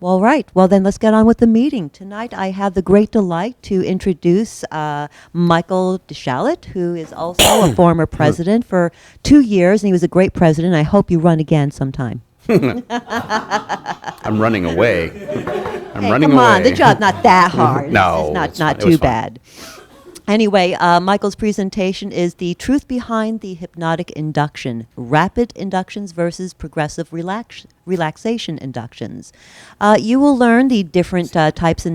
Well, right. Well, then let's get on with the meeting. Tonight I have the great delight to introduce Michael Deschalit, who is also a former president for 2 years, and he was a great president. I hope you run again sometime. I'm running away. I'm Hey, running come away. on, the job's not that hard. No, It's it's fun. not It was too fun. bad. Anyway, Michael's presentation is the truth behind the hypnotic induction, rapid inductions versus progressive relaxation inductions. You will learn the different types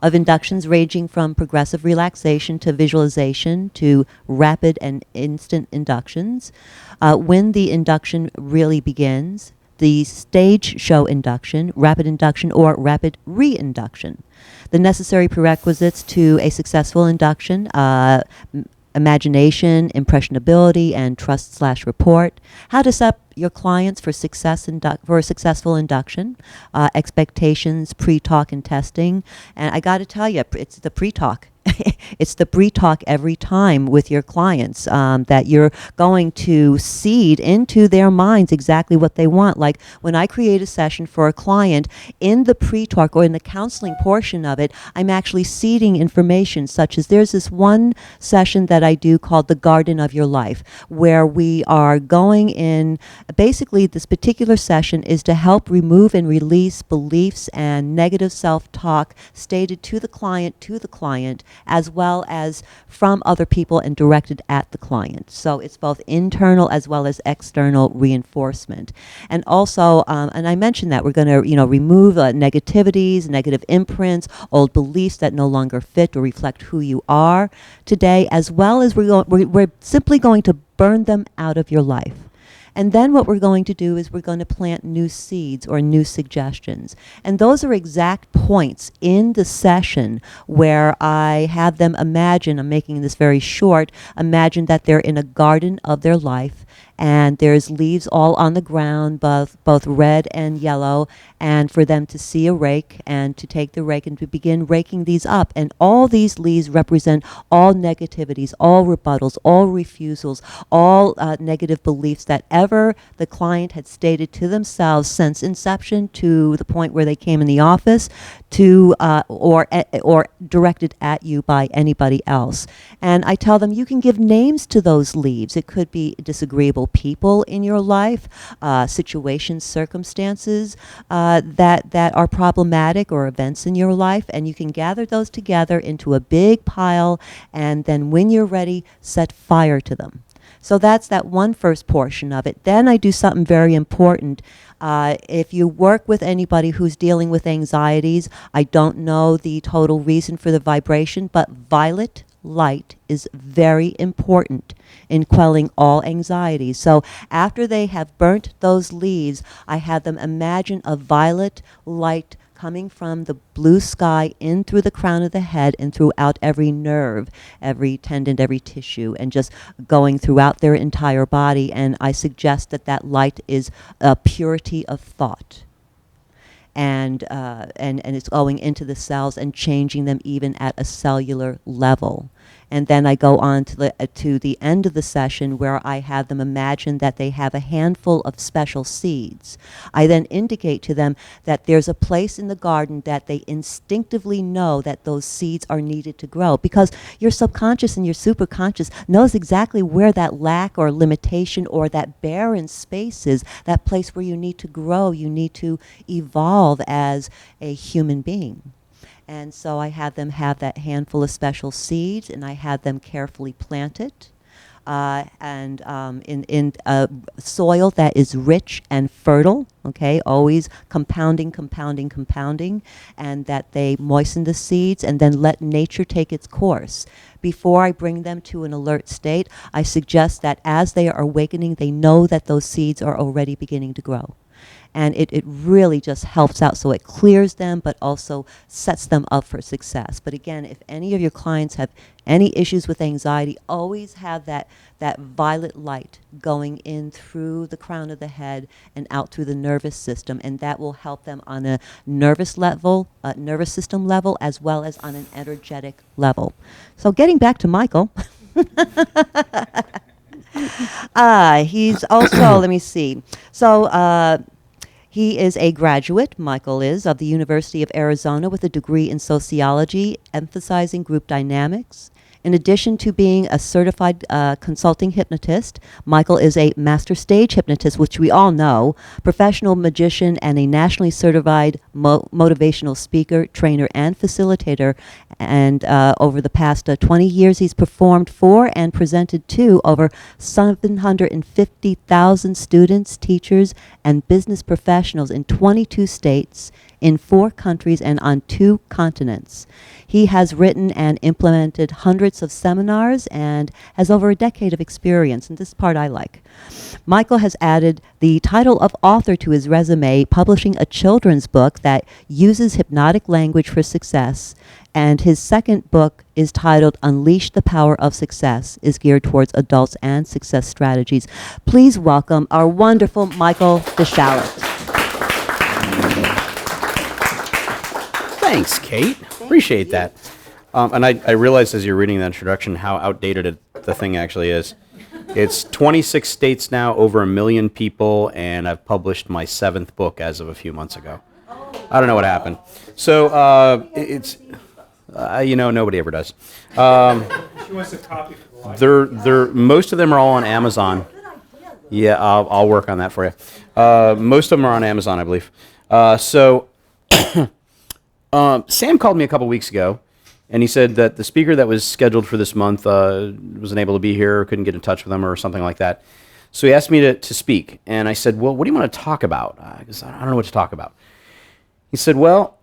of inductions ranging from progressive relaxation to visualization to rapid and instant inductions. When the induction really begins, the stage show induction, rapid induction, or rapid re-induction. The necessary prerequisites to a successful induction, imagination, impressionability, and trust/report. How to set up your clients for for a successful induction, expectations, pre-talk, and testing. And I got to tell you, it's the pre-talk. It's the pre-talk every time with your clients that you're going to seed into their minds exactly what they want. Like when I create a session for a client, in the pre-talk or in the counseling portion of it, I'm actually seeding information such as there's this one session that I do called the Garden of Your Life, where we are going in, basically this particular session is to help remove and release beliefs and negative self-talk stated to the client, as well as from other people and directed at the client. So it's both internal as well as external reinforcement. And also, and I mentioned that we're going to, remove negativities, negative imprints, old beliefs that no longer fit or reflect who you are today, as well as we're simply going to burn them out of your life. And then what we're going to do is we're going to plant new seeds or new suggestions. And those are exact points in the session where I have them imagine, I'm making this very short, imagine that they're in a garden of their life and there's leaves all on the ground, both red and yellow, and for them to see a rake and to take the rake and to begin raking these up. And all these leaves represent all negativities, all rebuttals, all refusals, all negative beliefs that ever the client had stated to themselves since inception to the point where they came in the office to or directed at you by anybody else. And I tell them you can give names to those leaves. It could be disagreeable people in your life, situations, circumstances that are problematic, or events in your life, and you can gather those together into a big pile, and then when you're ready, set fire to them. So that's that one first portion of it. Then I do something very important. If you work with anybody who's dealing with anxieties, I don't know the total reason for the vibration, but violet light is very important in quelling all anxieties. So after they have burnt those leaves, I have them imagine a violet light coming from the blue sky in through the crown of the head and throughout every nerve, every tendon, every tissue, and just going throughout their entire body. And I suggest that that light is a purity of thought. And it's going into the cells and changing them even at a cellular level. And then I go on to the end of the session where I have them imagine that they have a handful of special seeds. I then indicate to them that there's a place in the garden that they instinctively know that those seeds are needed to grow, because your subconscious and your superconscious knows exactly where that lack or limitation or that barren space is, that place where you need to grow, you need to evolve as a human being. And so I have them have that handful of special seeds, and I have them carefully plant it in soil that is rich and fertile, okay, always compounding, and that they moisten the seeds and then let nature take its course. Before I bring them to an alert state, I suggest that as they are awakening, they know that those seeds are already beginning to grow. And it really just helps out, so it clears them, but also sets them up for success. But again, if any of your clients have any issues with anxiety, always have that violet light going in through the crown of the head and out through the nervous system, and that will help them on a nervous system level, as well as on an energetic level. So getting back to Michael. He's also, let me see. So He is a graduate, Michael is, of the University of Arizona with a degree in sociology, emphasizing group dynamics. In addition to being a certified consulting hypnotist, Michael is a master stage hypnotist, which we all know, professional magician, and a nationally certified motivational speaker, trainer, and facilitator. And over the past 20 years, he's performed for and presented to over 750,000 students, teachers, and business professionals in 22 states, in 4 countries, and on 2 continents. He has written and implemented hundreds of seminars and has over a decade of experience, and this part I like. Michael has added the title of author to his resume, publishing a children's book that uses hypnotic language for success, and his second book is titled Unleash the Power of Success, is geared towards adults and success strategies. Please welcome our wonderful Michael Deschalit. Thanks, Kate. Appreciate that. And I realized as you're reading that introduction how outdated the thing actually is. It's 26 states now, over 1 million people, and I've published my 7th book as of a few months ago. I don't know what happened. So nobody ever does. She wants a copy for the life. Most of them are all on Amazon. Yeah, I'll work on that for you. Most of them are on Amazon, I believe. Sam called me a couple weeks ago, and he said that the speaker that was scheduled for this month wasn't able to be here, couldn't get in touch with him or something like that. So he asked me to speak, and I said, well, what do you want to talk about? Because I don't know what to talk about. He said, well,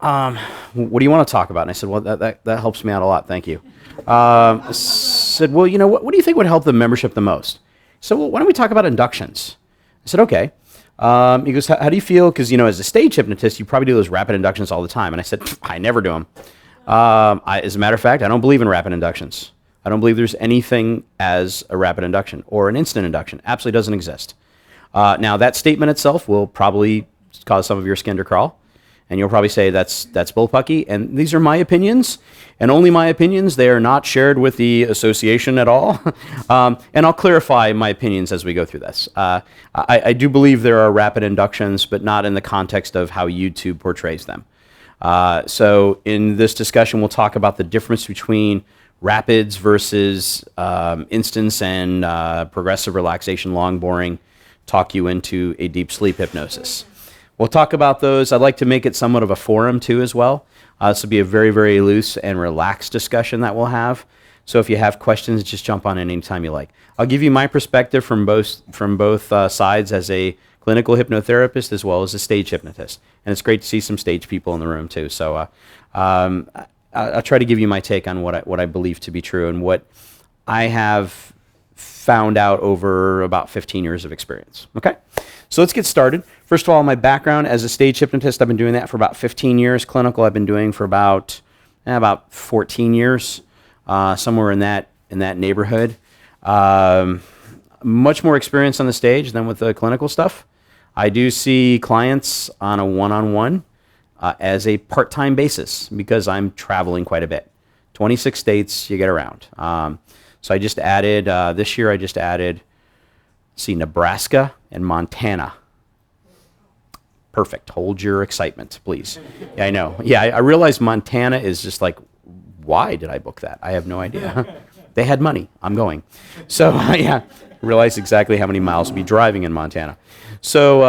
what do you want to talk about? And I said, well, that helps me out a lot, thank you. I said, well, what do you think would help the membership the most? He said, well, why don't we talk about inductions? I said, okay. He goes, how do you feel? Because, as a stage hypnotist, you probably do those rapid inductions all the time. And I said, I never do them. As a matter of fact, I don't believe in rapid inductions. I don't believe there's anything as a rapid induction or an instant induction. Absolutely doesn't exist. Now, that statement itself will probably cause some of your skin to crawl. And you'll probably say that's bullpucky. And these are my opinions, and only my opinions. They are not shared with the association at all. And I'll clarify my opinions as we go through this. I do believe there are rapid inductions, but not in the context of how YouTube portrays them. So in this discussion, we'll talk about the difference between rapids versus instance and progressive relaxation, long boring, talk you into a deep sleep hypnosis. We'll talk about those. I'd like to make it somewhat of a forum too as well. This will be a very, very loose and relaxed discussion that we'll have. So if you have questions, just jump on in anytime you like. I'll give you my perspective from both sides as a clinical hypnotherapist as well as a stage hypnotist. And it's great to see some stage people in the room too. So I'll try to give you my take on what I believe to be true and what I have found out over about 15 years of experience. Okay? So let's get started. First of all, my background as a stage hypnotist, I've been doing that for about 15 years. Clinical, I've been doing for about 14 years, somewhere in that neighborhood. Much more experience on the stage than with the clinical stuff. I do see clients on a one-on-one as a part-time basis because I'm traveling quite a bit. 26 states, you get around. So I just added, this year Nebraska and Montana. Perfect. Hold your excitement, please. Yeah, I know. Yeah, I realize Montana is just like, why did I book that? I have no idea. They had money. I'm going. So, yeah, realize exactly how many miles we'll be driving in Montana. So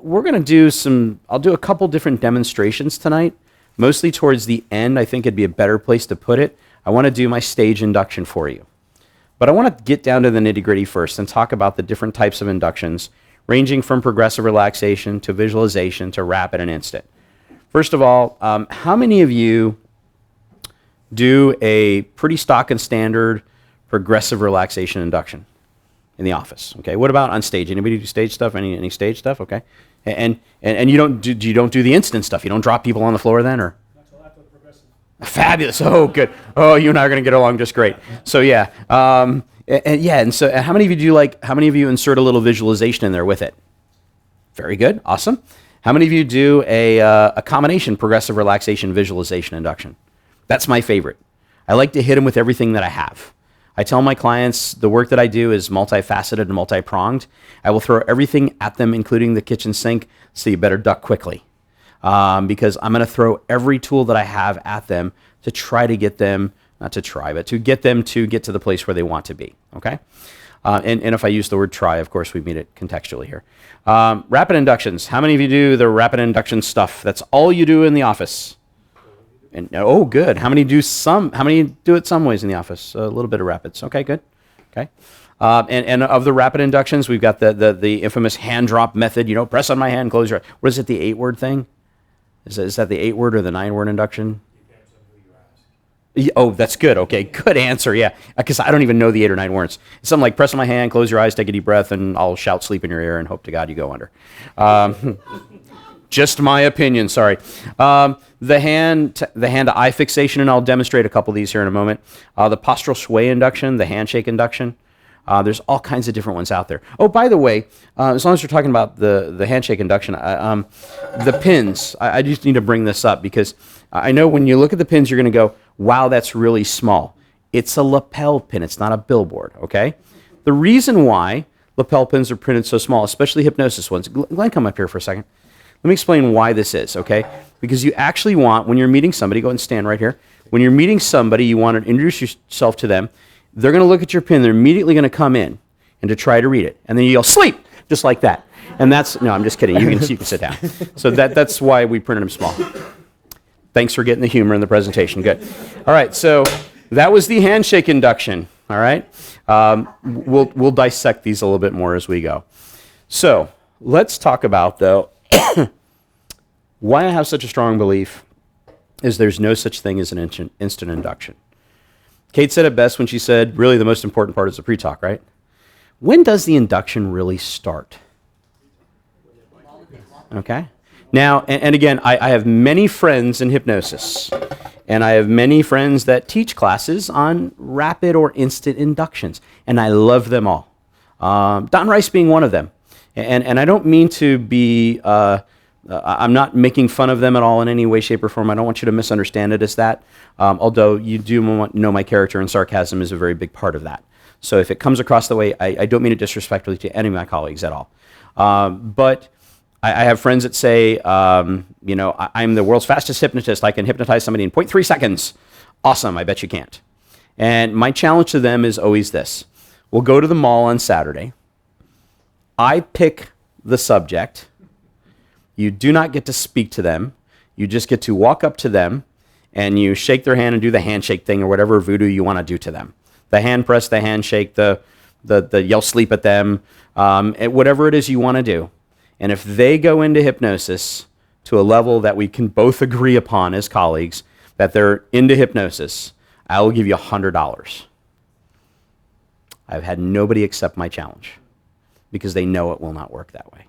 we're going to I'll do a couple different demonstrations tonight. Mostly towards the end, I think it'd be a better place to put it. I want to do my stage induction for you. But I want to get down to the nitty-gritty first and talk about the different types of inductions, ranging from progressive relaxation to visualization to rapid and instant. First of all, how many of you do a pretty stock and standard progressive relaxation induction in the office? Okay, what about on stage? Anybody do stage stuff? Any stage stuff? Okay, and you don't do the instant stuff. You don't drop people on the floor then, or? Fabulous. Oh, good. Oh, you and I are going to get along just great. So yeah, and so how many of you insert a little visualization in there with it? Very good. Awesome. How many of you do a combination progressive relaxation visualization induction? That's my favorite. I like to hit them with everything that I have. I tell my clients the work that I do is multifaceted and multi-pronged. I will throw everything at them, including the kitchen sink, so you better duck quickly. Because I'm going to throw every tool that I have at them to try to get them, not to try, but to get them to get to the place where they want to be, okay? And if I use the word try, of course, we mean it contextually here. Rapid inductions. How many of you do the rapid induction stuff? That's all you do in the office? And, oh, good. How many do it some ways in the office? A little bit of rapids. Okay, good. Okay. And of the rapid inductions, we've got the infamous hand drop method. You know, press on my hand, close your eyes. What is it, the 8-word thing? Is that the 8-word or the 9-word induction? Oh, that's good. Okay, good answer. Yeah, because I don't even know the 8 or 9 words. It's something like press on my hand, close your eyes, take a deep breath, and I'll shout sleep in your ear and hope to God you go under. Just my opinion. Sorry. The hand-to-eye fixation, and I'll demonstrate a couple of these here in a moment. The postural sway induction, the handshake induction. There's all kinds of different ones out there. Oh, by the way, as long as we're talking about the handshake induction, the pins, I just need to bring this up because I know when you look at the pins, you're going to go, wow, that's really small. It's a lapel pin. It's not a billboard, okay? The reason why lapel pins are printed so small, especially hypnosis ones, Glenn, come up here for a second. Let me explain why this is, okay? Because you actually want, when you're meeting somebody, go ahead and stand right here. When you're meeting somebody, you want to introduce yourself to them. They're going to look at your pin. They're immediately going to come in and to try to read it. And then you yell, sleep, just like that. And that's, no, I'm just kidding. You can sit down. So that's why we printed them small. Thanks for getting the humor in the presentation. Good. All right, so that was the handshake induction, all right? We'll dissect these a little bit more as we go. So let's talk about, though, why I have such a strong belief is there's no such thing as an instant induction. Kate said it best when she said, really the most important part is the pre-talk, right? When does the induction really start? Okay. Now, and again, I have many friends in hypnosis, and I have many friends that teach classes on rapid or instant inductions, and I love them all. Don Rice being one of them. And I don't mean to be, I'm not making fun of them at all in any way, shape, or form. I don't want you to misunderstand it as that, although you do know my character, and sarcasm is a very big part of that. So if it comes across the way, I don't mean it disrespectfully to any of my colleagues at all. But I have friends that say, you know, I'm the world's fastest hypnotist. I can hypnotize somebody in 0.3 seconds. Awesome, I bet you can't. And my challenge to them is always this. We'll go to the mall on Saturday. I pick the subject. You do not get to speak to them. You just get to walk up to them and you shake their hand and do the handshake thing or whatever voodoo you want to do to them. The hand press, the handshake, the yell sleep at them, whatever it is you want to do. And if they go into hypnosis to a level that we can both agree upon as colleagues, that they're into hypnosis, I will give you $100. I've had nobody accept my challenge because they know it will not work that way.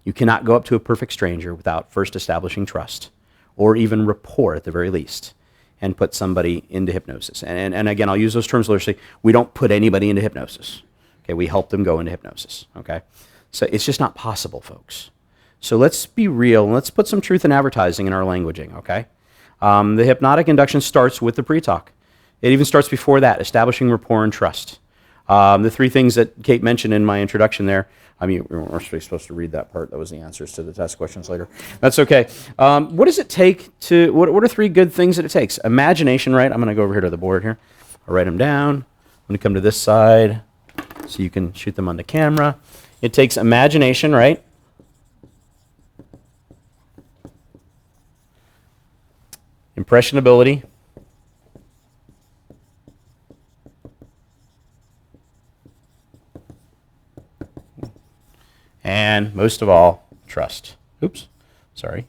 You cannot go up to a perfect stranger without first establishing trust or even rapport at the very least and put somebody into hypnosis. And again, I'll use those terms loosely. We don't put anybody into hypnosis. Okay, we help them go into hypnosis. Okay, so it's just not possible, folks. So let's be real and let's put some truth in advertising in our languaging. Okay, the hypnotic induction starts with the pre-talk. It even starts before that, establishing rapport and trust. The three things that Kate mentioned in my introduction there. I mean, we weren't supposed to read that part. That was the answers to the test questions later. That's okay. What does it take to, what are three good things that it takes? Imagination, right? I'm going to go over here to the board here. I'll write them down. I'm going to come to this side so you can shoot them on the camera. It takes imagination, right? Impressionability. And most of all, trust. Oops, sorry.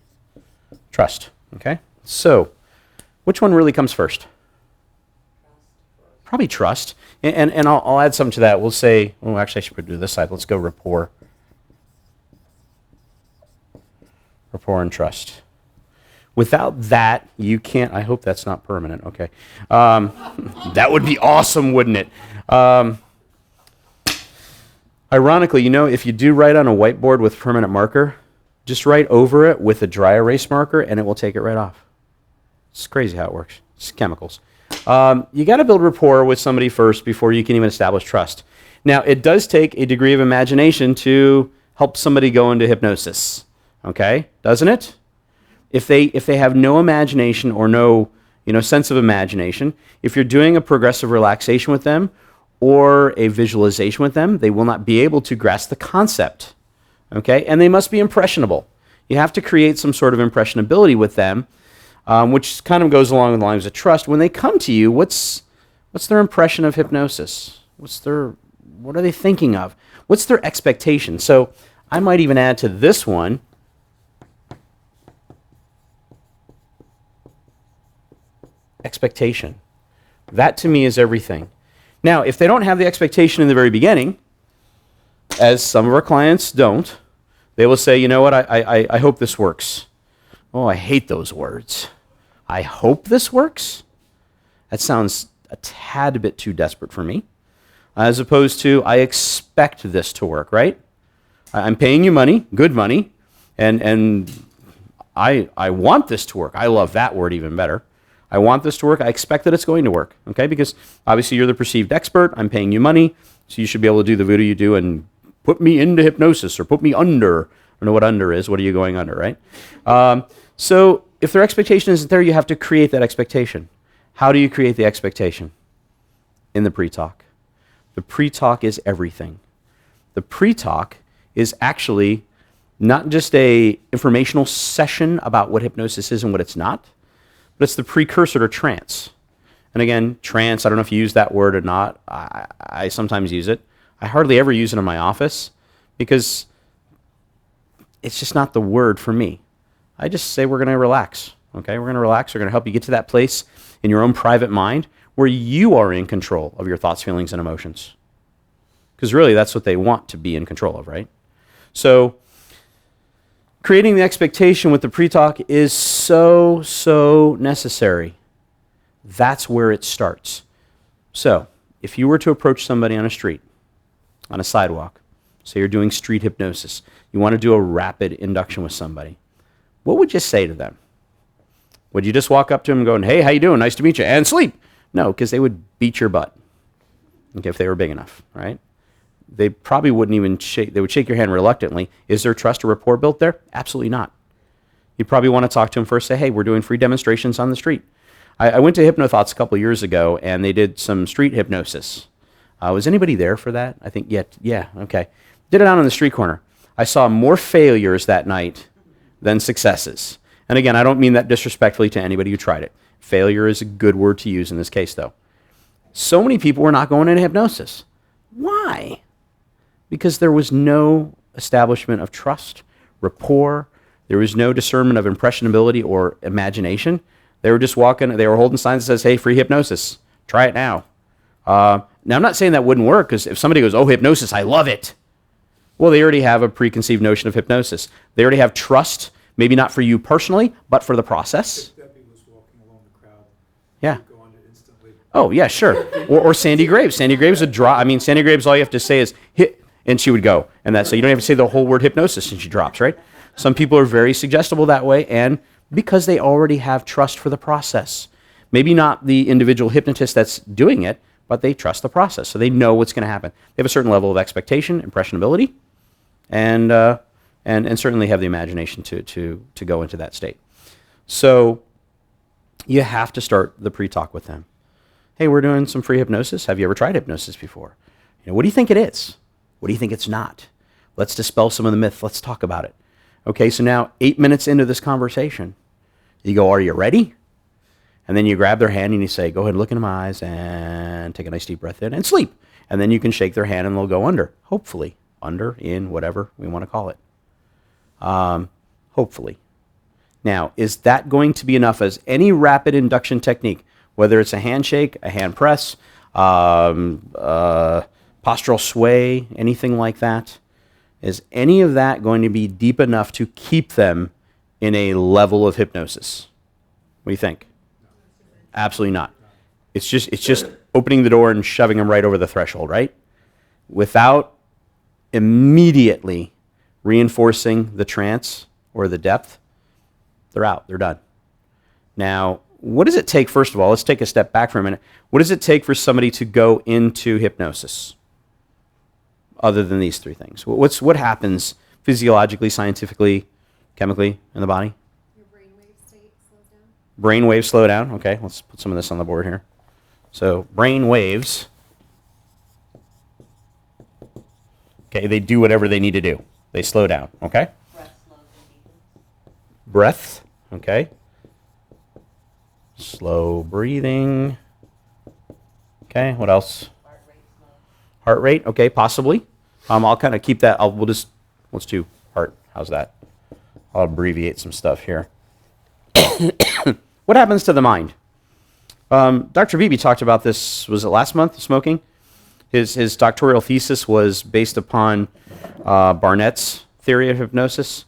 Trust, okay? So, which one really comes first? Probably trust. And I'll add something to that. We'll say, oh, actually I should do this side. Let's go rapport. Rapport and trust. Without that, you can't, I hope that's not permanent, okay. That would be awesome, wouldn't it? Ironically, you know, if you do write on a whiteboard with permanent marker, just write over it with a dry erase marker and it will take it right off. It's crazy how it works. It's chemicals. You got to build rapport with somebody first before you can even establish trust. Now, it does take a degree of imagination to help somebody go into hypnosis, okay? Doesn't it? If they have no imagination or no sense of imagination, if you're doing a progressive relaxation with them or a visualization with them, they will not be able to grasp the concept, okay? And they must be impressionable. You have to create some sort of impressionability with them, which kind of goes along the lines of trust. When they come to you, what's their impression of hypnosis? What are they thinking of? What's their expectation? So I might even add to this one, expectation. That to me is everything. Now, if they don't have the expectation in the very beginning, as some of our clients don't, they will say, you know what, I hope this works. Oh, I hate those words. I hope this works? That sounds a tad bit too desperate for me. As opposed to, I expect this to work, right? I'm paying you money, good money, and I want this to work. I love that word even better. I want this to work. I expect that it's going to work, okay? Because obviously you're the perceived expert. I'm paying you money, so you should be able to do the voodoo you do and put me into hypnosis or put me under. I don't know what under is. What are you going under, right? So if their expectation isn't there, you have to create that expectation. How do you create the expectation? In the pre-talk. The pre-talk is everything. The pre-talk is actually not just a informational session about what hypnosis is and what it's not, but it's the precursor to trance. And again, trance, I don't know if you use that word or not. I sometimes use it. I hardly ever use it in my office because it's just not the word for me. I just say we're going to relax, okay? We're going to relax. We're going to help you get to that place in your own private mind where you are in control of your thoughts, feelings, and emotions. Because really, that's what they want to be in control of, right? So creating the expectation with the pre-talk is so necessary. That's where it starts. So if you were to approach somebody on a street, on a sidewalk, say you're doing street hypnosis, you want to do a rapid induction with somebody, what would you say to them? Would you just walk up to them and go, hey, how you doing? Nice to meet you, and sleep? No, because they would beat your butt, okay, if they were big enough, right? They probably wouldn't even shake, they would shake your hand reluctantly. Is there trust or rapport built there? Absolutely not. You probably want to talk to them first, say, hey, we're doing free demonstrations on the street. I went to HypnoThoughts a couple of years ago, and they did some street hypnosis. Was anybody there for that? I think, yeah, okay. Did it out on the street corner. I saw more failures that night than successes. And again, I don't mean that disrespectfully to anybody who tried it. Failure is a good word to use in this case, though. So many people were not going into hypnosis. Why? Because there was no establishment of trust, rapport. There was no discernment of impressionability or imagination. They were just walking, they were holding signs that says, hey, free hypnosis. Try it now. Now, I'm not saying that wouldn't work, because if somebody goes, oh, hypnosis, I love it. Well, they already have a preconceived notion of hypnosis. They already have trust, maybe not for you personally, but for the process. If Debbie was walking along the crowd, Yeah. she'd go on it instantly. Oh, yeah, sure. Or Sandy Graves. Sandy Graves would draw. I mean, Sandy Graves, all you have to say is hit, and she would go. And that's so you don't have to say the whole word hypnosis, and she drops, right? Some people are very suggestible that way, and because they already have trust for the process. Maybe not the individual hypnotist that's doing it, but they trust the process, so they know what's going to happen. They have a certain level of expectation, impressionability, and certainly have the imagination to go into that state. So you have to start the pre-talk with them. Hey, we're doing some free hypnosis. Have you ever tried hypnosis before? What do you think it is? What do you think it's not? Let's dispel some of the myth. Let's talk about it. Okay, so now 8 minutes into this conversation, you go, are you ready? And then you grab their hand and you say, go ahead and look into my eyes and take a nice deep breath in and sleep. And then you can shake their hand and they'll go under, hopefully. Under, in, whatever we want to call it. Hopefully. Now, is that going to be enough as any rapid induction technique, whether it's a handshake, a hand press, postural sway, anything like that? Is any of that going to be deep enough to keep them in a level of hypnosis? What do you think? Absolutely not. It's just opening the door and shoving them right over the threshold, right? Without immediately reinforcing the trance or the depth, they're out, they're done. Now, what does it take, first of all, let's take a step back for a minute. What does it take for somebody to go into hypnosis other than these three things? What happens physiologically, scientifically, chemically in the body? Your brainwave state slows down. Brain waves slow down. Okay, let's put some of this on the board here. So brain waves, okay, they do whatever they need to do. They slow down, okay? Breath, okay. Slow breathing. Okay, what else? Heart rate, okay, possibly. I'll kind of keep that. Let's do heart. How's that? I'll abbreviate some stuff here. What happens to the mind? Dr. Beebe talked about this, was it last month, smoking? His doctoral thesis was based upon Barnett's theory of hypnosis,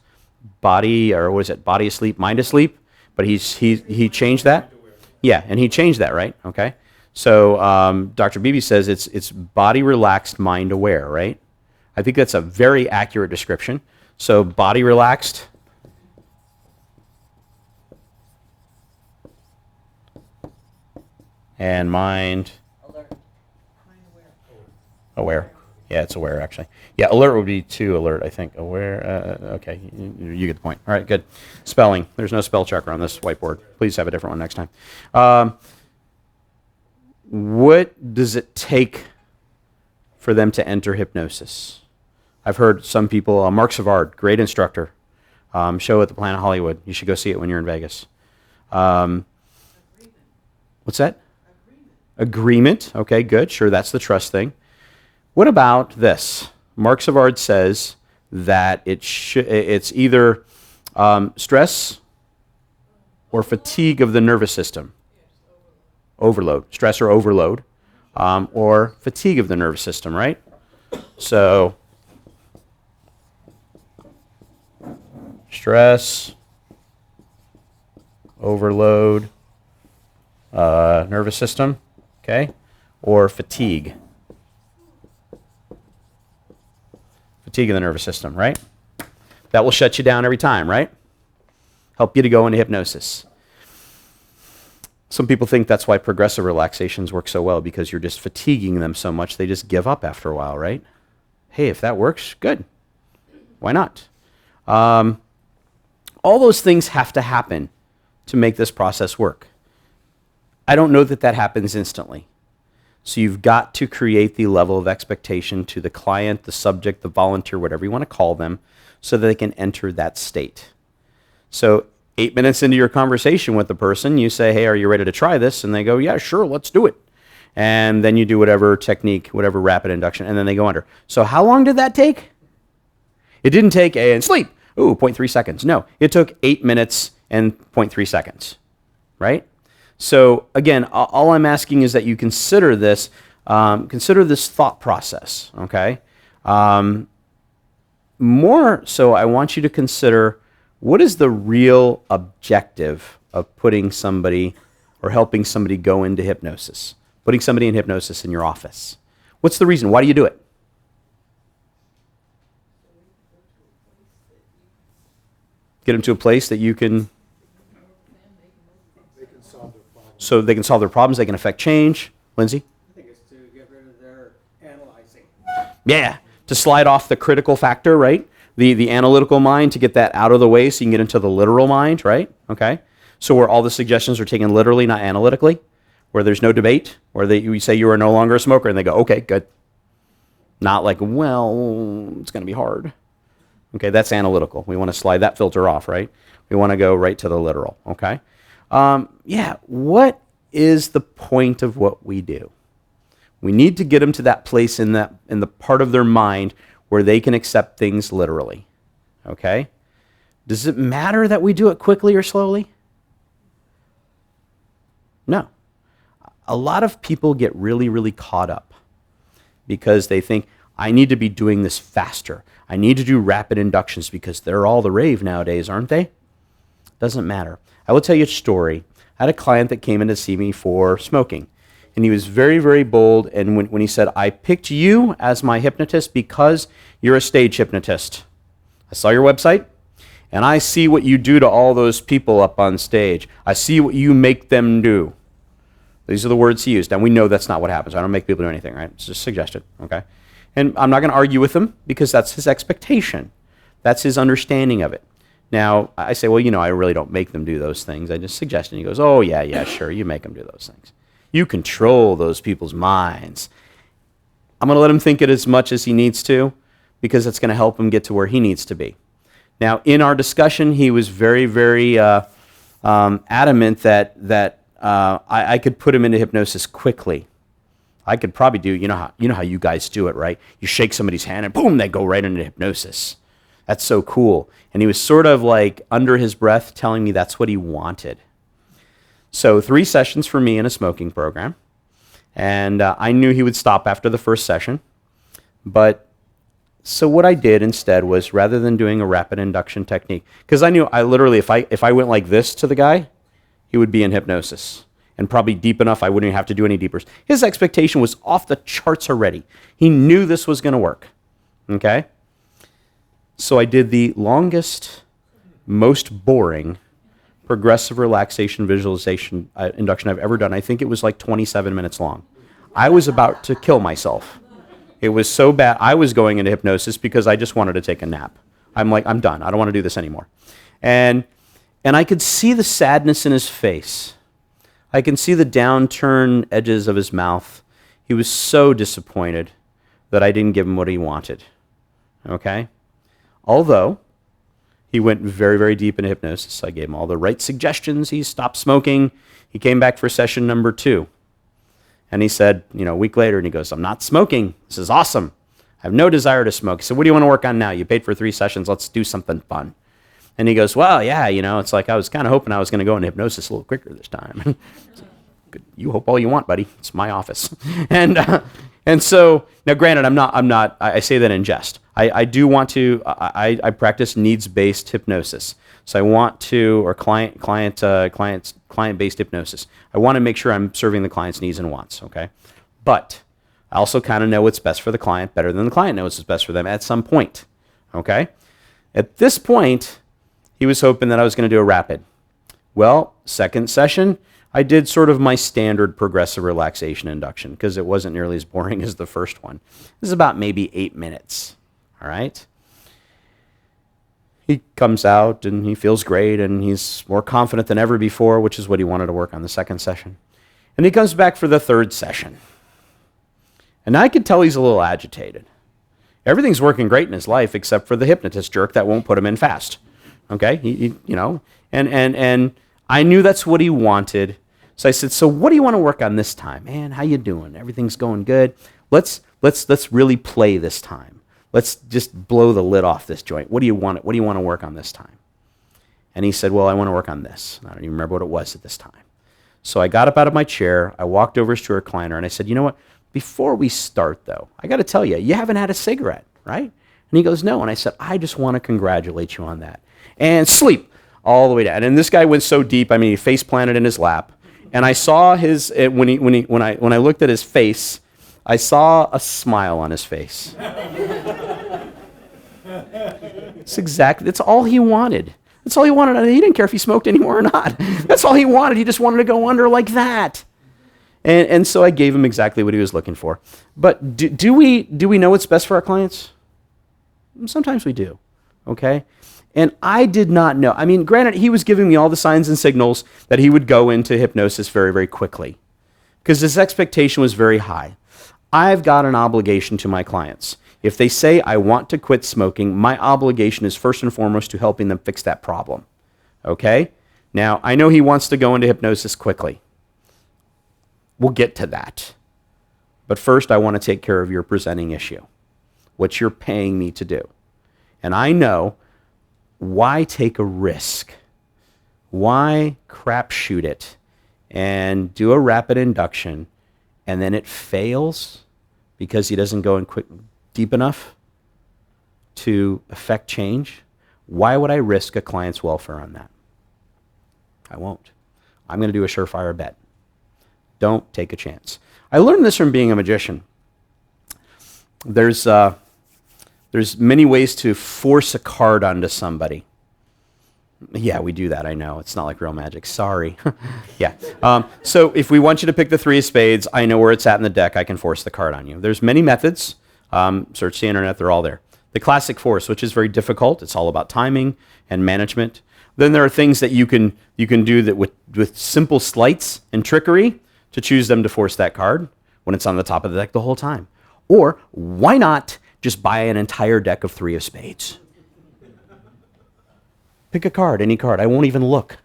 body asleep, mind asleep, but he changed that. Yeah, and he changed that, right? Okay. So Dr. Beebe says it's body relaxed, mind aware, right? I think that's a very accurate description. So body relaxed. And mind aware. Yeah, it's aware, actually. Yeah, alert would be too alert, I think. Aware, okay, you get the point. All right, good. Spelling. There's no spell checker on this whiteboard. Please have a different one next time. What does it take for them to enter hypnosis? I've heard some people, Mark Savard, great instructor, show at the Planet Hollywood. You should go see it when you're in Vegas. What's that? Agreement. Okay, good. Sure, that's the trust thing. What about this? Mark Savard says that it's either stress or fatigue of the nervous system. Overload. Stress or overload. Or fatigue of the nervous system, right? So, stress, overload, nervous system, okay? Or fatigue. Fatigue of the nervous system, right? That will shut you down every time, right? Help you to go into hypnosis. Some people think that's why progressive relaxations work so well, because you're just fatiguing them so much they just give up after a while, right? Hey, if that works, good. Why not? All those things have to happen to make this process work. I don't know that happens instantly. So you've got to create the level of expectation to the client, the subject, the volunteer, whatever you want to call them, so that they can enter that state. So 8 minutes into your conversation with the person, you say, hey, are you ready to try this? And they go, yeah, sure, let's do it. And then you do whatever technique, whatever rapid induction, and then they go under. So how long did that take? It didn't take and sleep. Ooh, 0.3 seconds. No, it took 8 minutes and 0.3 seconds, right? So again, all I'm asking is that you consider this thought process, okay? More so, I want you to consider, what is the real objective of putting somebody or helping somebody go into hypnosis? Putting somebody in hypnosis in your office. What's the reason? Why do you do it? Get them to a place that you can... So they can solve their problems, they can affect change. Lindsay? I think it's to get rid of their analyzing. Yeah, to slide off the critical factor, right? The analytical mind, to get that out of the way so you can get into the literal mind, right? Okay. So where all the suggestions are taken literally, not analytically, where there's no debate, where you say you are no longer a smoker, and they go, okay, good. Not like, well, it's going to be hard. Okay, that's analytical. We want to slide that filter off, right? We want to go right to the literal, okay? What is the point of what we do? We need to get them to that place in the part of their mind where they can accept things literally, okay? Does it matter that we do it quickly or slowly? No. A lot of people get really, really caught up because they think, I need to be doing this faster. I need to do rapid inductions because they're all the rave nowadays, aren't they? Doesn't matter. I will tell you a story. I had a client that came in to see me for smoking, and he was very, very bold, and when he said, I picked you as my hypnotist because you're a stage hypnotist. I saw your website, And I see what you do to all those people up on stage. I see what you make them do. These are the words he used. And we know that's not what happens. I don't make people do anything, right? It's just suggested, okay? And I'm not going to argue with him because that's his expectation. That's his understanding of it. Now, I say, well, I really don't make them do those things. I just suggest it. And he goes, oh, yeah, sure, you make them do those things. You control those people's minds. I'm going to let him think it as much as he needs to because it's going to help him get to where he needs to be. Now, in our discussion, he was very, very adamant that I could put him into hypnosis quickly. I could probably do, you know how you guys do it, right? You shake somebody's hand and boom, they go right into hypnosis. That's so cool. And he was sort of like under his breath telling me that's what he wanted. So 3 sessions for me in a smoking program. And I knew he would stop after the first session. But so what I did instead was, rather than doing a rapid induction technique, because I knew I literally, if I went like this to the guy, he would be in hypnosis. And probably deep enough, I wouldn't even have to do any deeper. His expectation was off the charts already. He knew this was going to work. Okay? So I did the longest, most boring progressive relaxation visualization induction I've ever done. I think it was like 27 minutes long. I was about to kill myself. It was so bad. I was going into hypnosis because I just wanted to take a nap. I'm like, I'm done. I don't want to do this anymore. And I could see the sadness in his face. I can see the downturned edges of his mouth. He was so disappointed that I didn't give him what he wanted. Okay? Although he went very, very deep into hypnosis. I gave him all the right suggestions. He stopped smoking. He came back for session number 2. And he said, a week later, and he goes, I'm not smoking. This is awesome. I have no desire to smoke. He said, what do you want to work on now? You paid for 3 sessions. Let's do something fun. And he goes, well, yeah, it's like I was kind of hoping I was going to go into hypnosis a little quicker this time. You hope all you want, buddy. It's my office. And so, now granted, I say that in jest. I do want to, I practice needs-based hypnosis. So I want to, or client-based hypnosis. I want to make sure I'm serving the client's needs and wants, okay? But I also kind of know what's best for the client better than the client knows what's best for them at some point, okay? At this point, he was hoping that I was going to do a rapid. Well, second session, I did sort of my standard progressive relaxation induction because it wasn't nearly as boring as the first one. This is about maybe 8 minutes, all right? He comes out and he feels great and he's more confident than ever before, which is what he wanted to work on the second session. And he comes back for the third session. And I could tell he's a little agitated. Everything's working great in his life except for the hypnotist jerk that won't put him in fast. Okay? And I knew that's what he wanted. So I said, so what do you want to work on this time? Man, how you doing? Everything's going good. Let's really play this time. Let's just blow the lid off this joint. What do you want to work on this time? And he said, well, I want to work on this. I don't even remember what it was at this time. So I got up out of my chair. I walked over to a recliner and I said, you know what? Before we start, though, I got to tell you, you haven't had a cigarette, right? And he goes, no. And I said, I just want to congratulate you on that. And sleep all the way down. And this guy went so deep, he face planted in his lap. And I saw when I looked at his face, I saw a smile on his face. That's all he wanted. That's all he wanted. He didn't care if he smoked anymore or not. That's all he wanted. He just wanted to go under like that. And so I gave him exactly what he was looking for. But do we know what's best for our clients? Sometimes we do, okay? And I did not know. Granted, he was giving me all the signs and signals that he would go into hypnosis very, very quickly because his expectation was very high. I've got an obligation to my clients. If they say, I want to quit smoking, my obligation is first and foremost to helping them fix that problem, okay? Now, I know he wants to go into hypnosis quickly. We'll get to that. But first, I want to take care of your presenting issue, what you're paying me to do. And I know, why take a risk? Why crapshoot it and do a rapid induction and then it fails because he doesn't go in deep enough to affect change? Why would I risk a client's welfare on that? I won't. I'm going to do a surefire bet. Don't take a chance. I learned this from being a magician. There's many ways to force a card onto somebody. Yeah, we do that. I know. It's not like real magic. Sorry. Yeah. So if we want you to pick the 3 of spades, I know where it's at in the deck. I can force the card on you. There's many methods. Search the internet. They're all there. The classic force, which is very difficult. It's all about timing and management. Then there are things that you can do that with simple sleights and trickery to choose them to force that card when it's on the top of the deck the whole time. Or why not just buy an entire deck of 3 of spades? Pick a card, any card. I won't even look.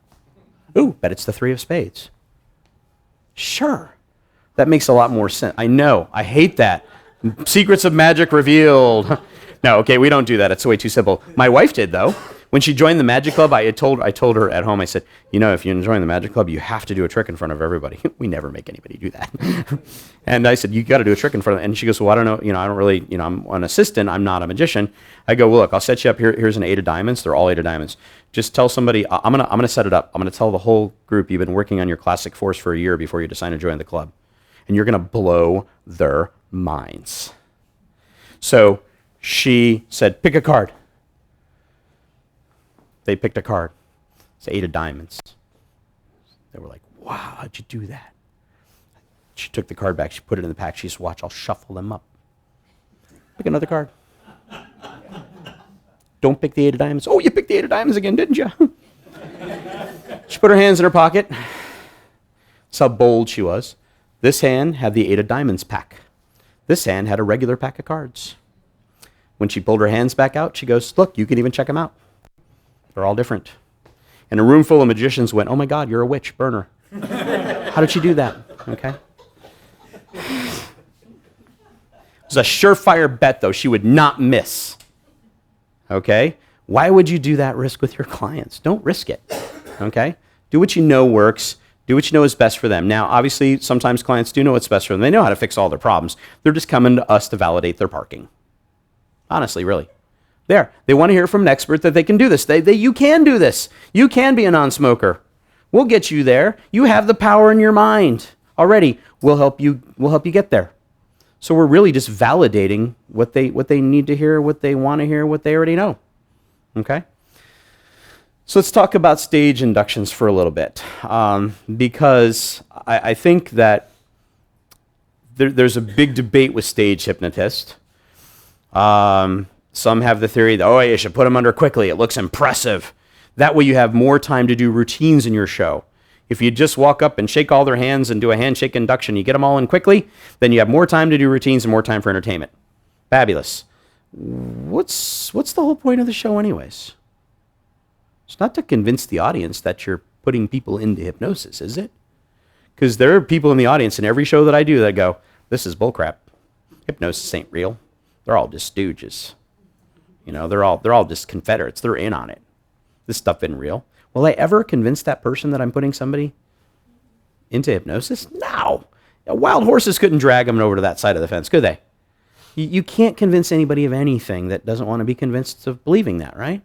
Ooh, bet it's the 3 of spades. Sure. That makes a lot more sense. I know. I hate that. Secrets of magic revealed. No, okay, we don't do that. It's way too simple. My wife did, though. When she joined the Magic Club, I told her at home, I said, if you join the Magic Club, you have to do a trick in front of everybody. We never make anybody do that. And I said, you got to do a trick in front of them. And she goes, well, I don't know. I don't really, I'm an assistant. I'm not a magician. I go, well, look, I'll set you up here. Here's an 8 of diamonds. They're all 8 of diamonds. Just tell somebody, I'm gonna set it up. I'm going to tell the whole group you've been working on your classic force for a year before you decide to join the club. And you're going to blow their minds. So she said, pick a card. They picked a card. It's 8 of diamonds. They were like, wow, how'd you do that? She took the card back. She put it in the pack. She said, watch, I'll shuffle them up. Pick another card. Don't pick the 8 of diamonds. Oh, you picked the 8 of diamonds again, didn't you? She put her hands in her pocket. That's how bold she was. This hand had the 8 of diamonds pack. This hand had a regular pack of cards. When she pulled her hands back out, she goes, look, you can even check them out. They're all different. And a room full of magicians went, oh my God, you're a witch, burn her. How did she do that? Okay. It was a surefire bet, though. She would not miss. Okay? Why would you do that risk with your clients? Don't risk it. Okay? Do what you know works. Do what you know is best for them. Now, obviously, sometimes clients do know what's best for them. They know how to fix all their problems. They're just coming to us to validate their parking. Honestly, really. They want to hear from an expert that they can do this. You can do this. You can be a non-smoker. We'll get you there. You have the power in your mind already. We'll help you get there. So we're really just validating what they need to hear, what they want to hear, what they already know. Okay? So let's talk about stage inductions for a little bit, because I think that there's a big debate with stage hypnotists. Some have the theory that, you should put them under quickly. It looks impressive. That way you have more time to do routines in your show. If you just walk up and shake all their hands and do a handshake induction, you get them all in quickly, then you have more time to do routines and more time for entertainment. Fabulous. What's the whole point of the show anyways? It's not to convince the audience that you're putting people into hypnosis, is it? Because there are people in the audience in every show that I do that go, this is bullcrap. Hypnosis ain't real. They're all just stooges. They're all just Confederates. They're in on it. This stuff isn't real. Will I ever convince that person that I'm putting somebody into hypnosis? No. Wild horses couldn't drag them over to that side of the fence, could they? You can't convince anybody of anything that doesn't want to be convinced of believing that, right?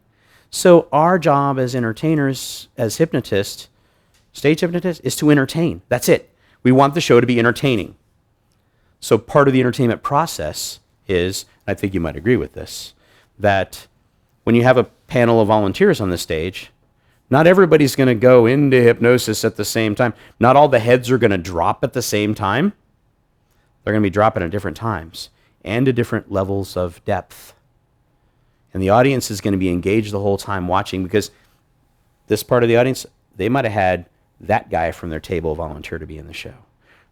So our job as entertainers, as hypnotists, stage hypnotists, is to entertain. That's it. We want the show to be entertaining. So part of the entertainment process is, I think you might agree with this, that when you have a panel of volunteers on the stage, not everybody's going to go into hypnosis at the same time. Not all the heads are going to drop at the same time. They're going to be dropping at different times and to different levels of depth. And the audience is going to be engaged the whole time watching, because this part of the audience, they might have had that guy from their table volunteer to be in the show.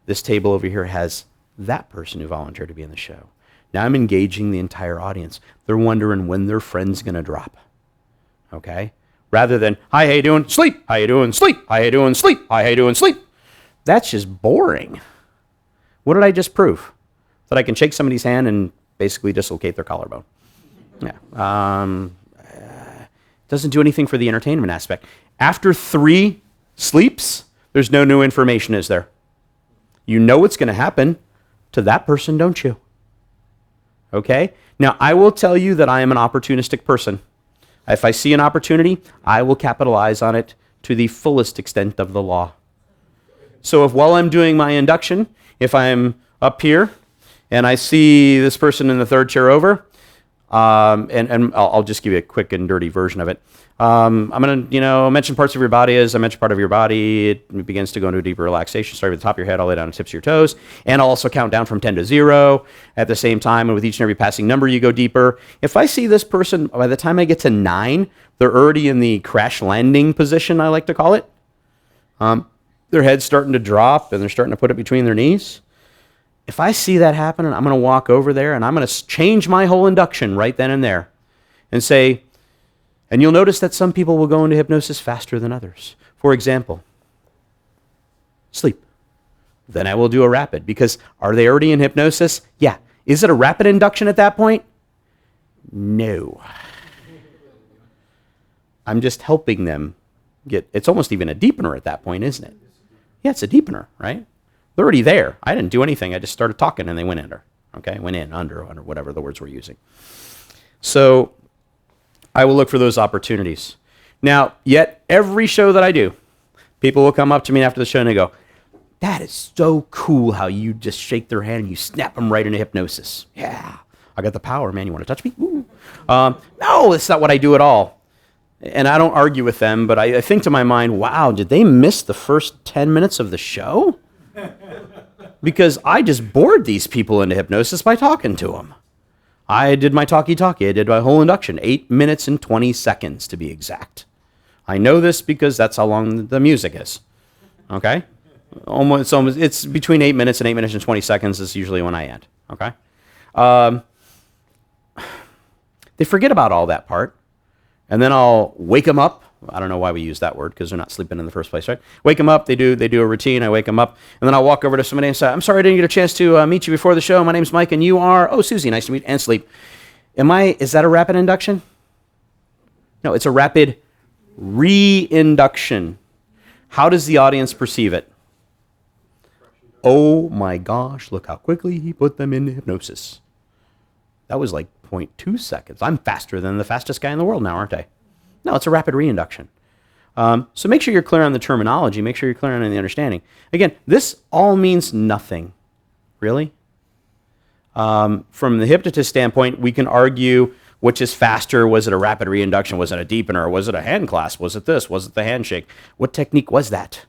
This table over here has that person who volunteered to be in the show. Now I'm engaging the entire audience. They're wondering when their friend's going to drop. Okay? Rather than, hi, how you doing? Sleep. How you doing? Sleep. How you doing? Sleep. Hi, how you doing? Sleep. That's just boring. What did I just prove? That I can shake somebody's hand and basically dislocate their collarbone. Yeah. Doesn't do anything for the entertainment aspect. After 3 sleeps, there's no new information, is there? You know what's going to happen to that person, don't you? Okay? Now, I will tell you that I am an opportunistic person. If I see an opportunity, I will capitalize on it to the fullest extent of the law. So if while I'm doing my induction, if I'm up here and I see this person in the 3rd chair over, and I'll just give you a quick and dirty version of it. I'm going to, mention parts of your body. As I mention part of your body, it begins to go into a deeper relaxation, starting with the top of your head all the way down to the tips of your toes. And I'll also count down from 10 to 0 at the same time. And with each and every passing number, you go deeper. If I see this person, by the time I get to 9, they're already in the crash landing position, I like to call it. Their head's starting to drop, and they're starting to put it between their knees. If I see that happen, I'm going to walk over there, and I'm going to change my whole induction right then and there and say, and you'll notice that some people will go into hypnosis faster than others. For example, sleep. Then I will do a rapid, because are they already in hypnosis? Yeah. Is it a rapid induction at that point? No. I'm just helping them get, it's almost even a deepener at that point, isn't it? Yeah, it's a deepener, right? They're already there. I didn't do anything. I just started talking and they went under. Okay, went in, under, whatever the words we're using. So I will look for those opportunities. Now, yet every show that I do, people will come up to me after the show and they go, that is so cool how you just shake their hand and you snap them right into hypnosis. Yeah, I got the power, man. You want to touch me? Ooh. No, that's not what I do at all. And I don't argue with them, but I think to my mind, wow, did they miss the first 10 minutes of the show? Because I just bored these people into hypnosis by talking to them. I did my talkie-talkie. I did my whole induction, 8 minutes and 20 seconds to be exact. I know this because that's how long the music is. Okay? It's between 8 minutes and 8 minutes and 20 seconds is usually when I end. Okay? They forget about all that part. And then I'll wake them up. I don't know why we use that word because they're not sleeping in the first place, right? Wake them up. They do a routine. I wake them up. And then I'll walk over to somebody and say, I'm sorry I didn't get a chance to meet you before the show. My name's Mike and you are, Susie. Nice to meet you. And sleep. Is that a rapid induction? No, it's a rapid re-induction. How does the audience perceive it? Oh my gosh, look how quickly he put them into hypnosis. That was like 0.2 seconds. I'm faster than the fastest guy in the world now, aren't I? No, it's a rapid reinduction. So make sure you're clear on the terminology. Make sure you're clear on the understanding. Again, this all means nothing, really. From the hypnotist standpoint, we can argue which is faster. Was it a rapid reinduction? Was it a deepener? Was it a hand clasp? Was it this? Was it the handshake? What technique was that?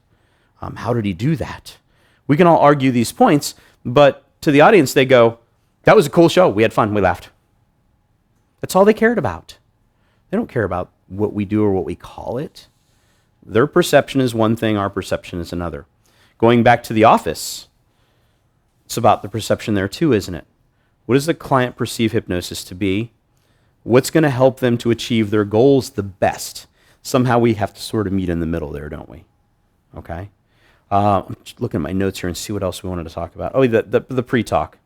How did he do that? We can all argue these points, but to the audience, they go, that was a cool show. We had fun. We laughed. That's all they cared about. They don't care about what we do or what we call it. Their perception is one thing, our perception is another. Going back to the office, it's about the perception there too, isn't it? What does the client perceive hypnosis to be? What's going to help them to achieve their goals the best? Somehow we have to sort of meet in the middle there, don't we? Okay? I'm just looking at my notes here and see what else we wanted to talk about. Oh, the pre-talk.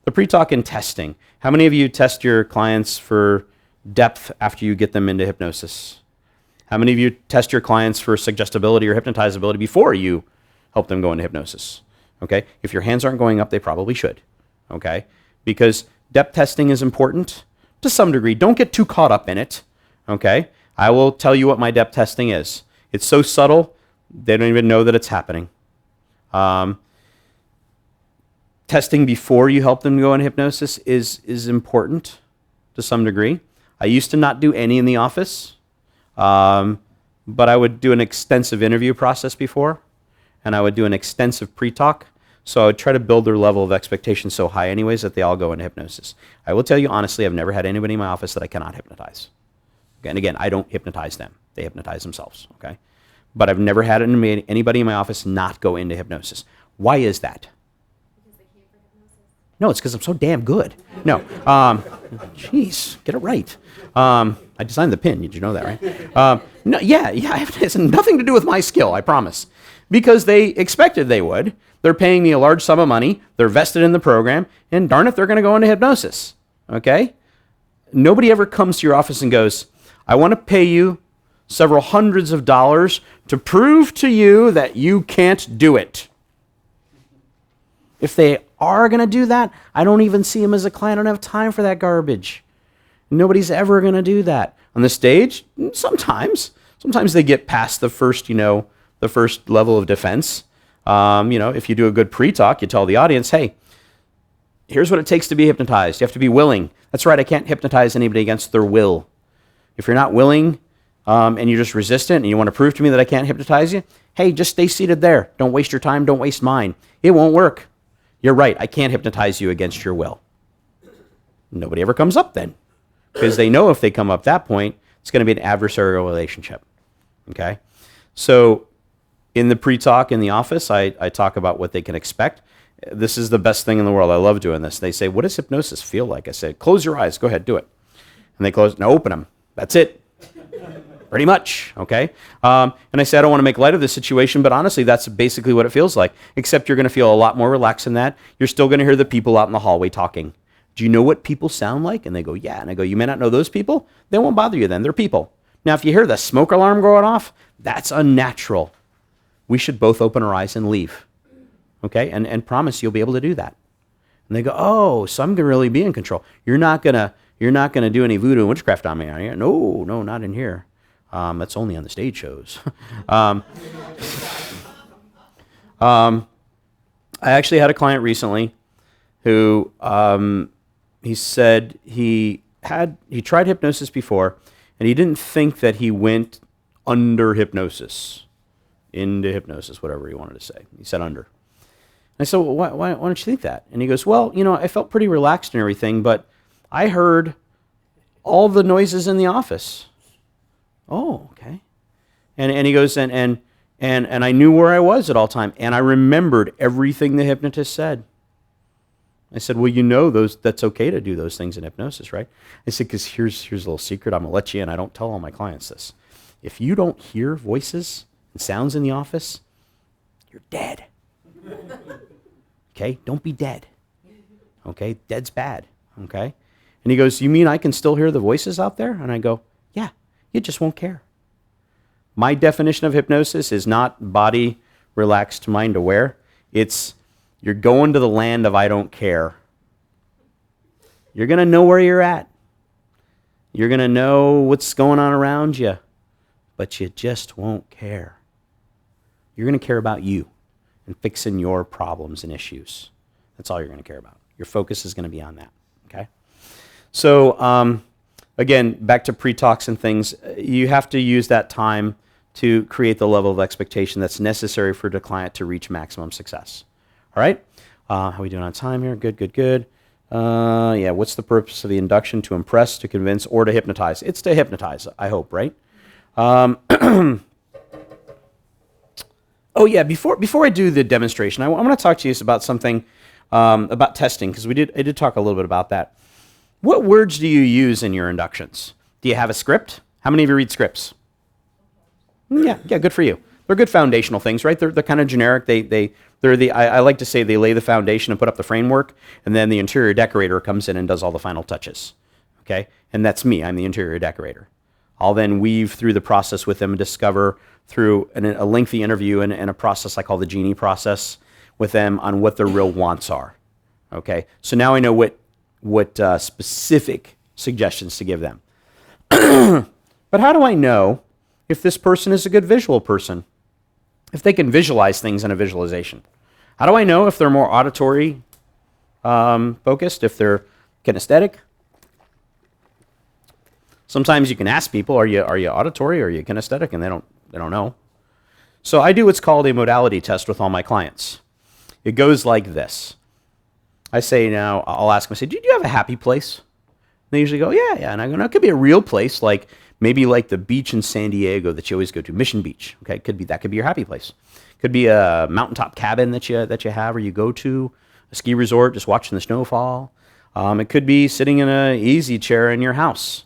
The pre-talk and testing. How many of you test your clients for depth after you get them into hypnosis? How many of you test your clients for suggestibility or hypnotizability before you help them go into hypnosis? Okay? If your hands aren't going up, they probably should. Okay? Because depth testing is important to some degree. Don't get too caught up in it. Okay? I will tell you what my depth testing is. It's so subtle, they don't even know that it's happening. Testing before you help them go into hypnosis is important to some degree. I used to not do any in the office, but I would do an extensive interview process before, and I would do an extensive pre-talk. So I would try to build their level of expectation so high anyways that they all go into hypnosis. I will tell you honestly, I've never had anybody in my office that I cannot hypnotize. Okay, and again, I don't hypnotize them. They hypnotize themselves. Okay, but I've never had anybody in my office not go into hypnosis. Why is that? No, it's because I'm so damn good. No. Jeez, get it right. I designed the pin. Did you know that, right? No, yeah, it has nothing to do with my skill, I promise. Because they expected they would. They're paying me a large sum of money. They're vested in the program. And darn it, they're going to go into hypnosis. Okay? Nobody ever comes to your office and goes, I want to pay you several hundreds of dollars to prove to you that you can't do it. If they are going to do that, I don't even see them as a client. I don't have time for that garbage. Nobody's ever going to do that. On the stage, sometimes they get past the first, the first level of defense. If you do a good pre-talk, you tell the audience, hey, here's what it takes to be hypnotized. You have to be willing. That's right, I can't hypnotize anybody against their will. If you're not willing, and you're just resistant and you want to prove to me that I can't hypnotize you, hey, just stay seated there. Don't waste your time. Don't waste mine. It won't work. You're right. I can't hypnotize you against your will. Nobody ever comes up then, because they know if they come up that point, it's going to be an adversarial relationship. Okay? So in the pre-talk in the office, I talk about what they can expect. This is the best thing in the world. I love doing this. They say, what does hypnosis feel like? I said, close your eyes. Go ahead, do it. And they close. Now open them. That's it. Pretty much, okay? And I say, I don't want to make light of this situation, but honestly, that's basically what it feels like, except you're going to feel a lot more relaxed than that. You're still going to hear the people out in the hallway talking. Do you know what people sound like? And they go, yeah. And I go, you may not know those people. They won't bother you then. They're people. Now, if you hear the smoke alarm going off, that's unnatural. We should both open our eyes and leave, okay? And promise you'll be able to do that. And they go, oh, so I'm going to really be in control. You're not going to do any voodoo and witchcraft on me, are you? No, not in here. That's only on the stage shows. I actually had a client recently who he said he tried hypnosis before, and he didn't think that he went under hypnosis, into hypnosis, whatever he wanted to say. He said under. And I said, well, why don't you think that? And he goes, well, I felt pretty relaxed and everything, but I heard all the noises in the office. Oh, okay. And he goes, and I knew where I was at all time, and I remembered everything the hypnotist said. I said, well, that's okay to do those things in hypnosis, right? I said, because here's a little secret. I'm going to let you in. I don't tell all my clients this. If you don't hear voices and sounds in the office, you're dead. Okay? Don't be dead. Okay? Dead's bad. Okay? And he goes, you mean I can still hear the voices out there? And I go, yeah, you just won't care. My definition of hypnosis is not body relaxed, mind aware. It's you're going to the land of I don't care. You're going to know where you're at. You're going to know what's going on around you, but you just won't care. You're going to care about you and fixing your problems and issues. That's all you're going to care about. Your focus is going to be on that, okay? So, again, back to pre-talks and things, you have to use that time to create the level of expectation that's necessary for the client to reach maximum success. All right? How are we doing on time here? Good. Yeah, what's the purpose of the induction? To impress, to convince, or to hypnotize? It's to hypnotize, I hope, right? Oh, yeah, before I do the demonstration, I want to talk to you about something about testing, because I did talk a little bit about that. What words do you use in your inductions? Do you have a script? How many of you read scripts? Yeah, good for you. They're good foundational things, right? They're kind of generic. I like to say they lay the foundation and put up the framework, and then the interior decorator comes in and does all the final touches, okay? And that's me. I'm the interior decorator. I'll then weave through the process with them and discover through a lengthy interview and a process I call the genie process with them on what their real wants are, okay? So now I know what specific suggestions to give them. But how do I know if this person is a good visual person? If they can visualize things in a visualization? How do I know if they're more auditory focused, if they're kinesthetic? Sometimes you can ask people, are you auditory or are you kinesthetic? And they don't know. So I do what's called a modality test with all my clients. It goes like this. I say now, I'll ask them, I say, do you have a happy place? They usually go, yeah. And I go, no, it could be a real place, like maybe like the beach in San Diego that you always go to, Mission Beach. Okay, that could be your happy place. Could be a mountaintop cabin that you have or you go to, a ski resort, just watching the snow fall. It could be sitting in an easy chair in your house.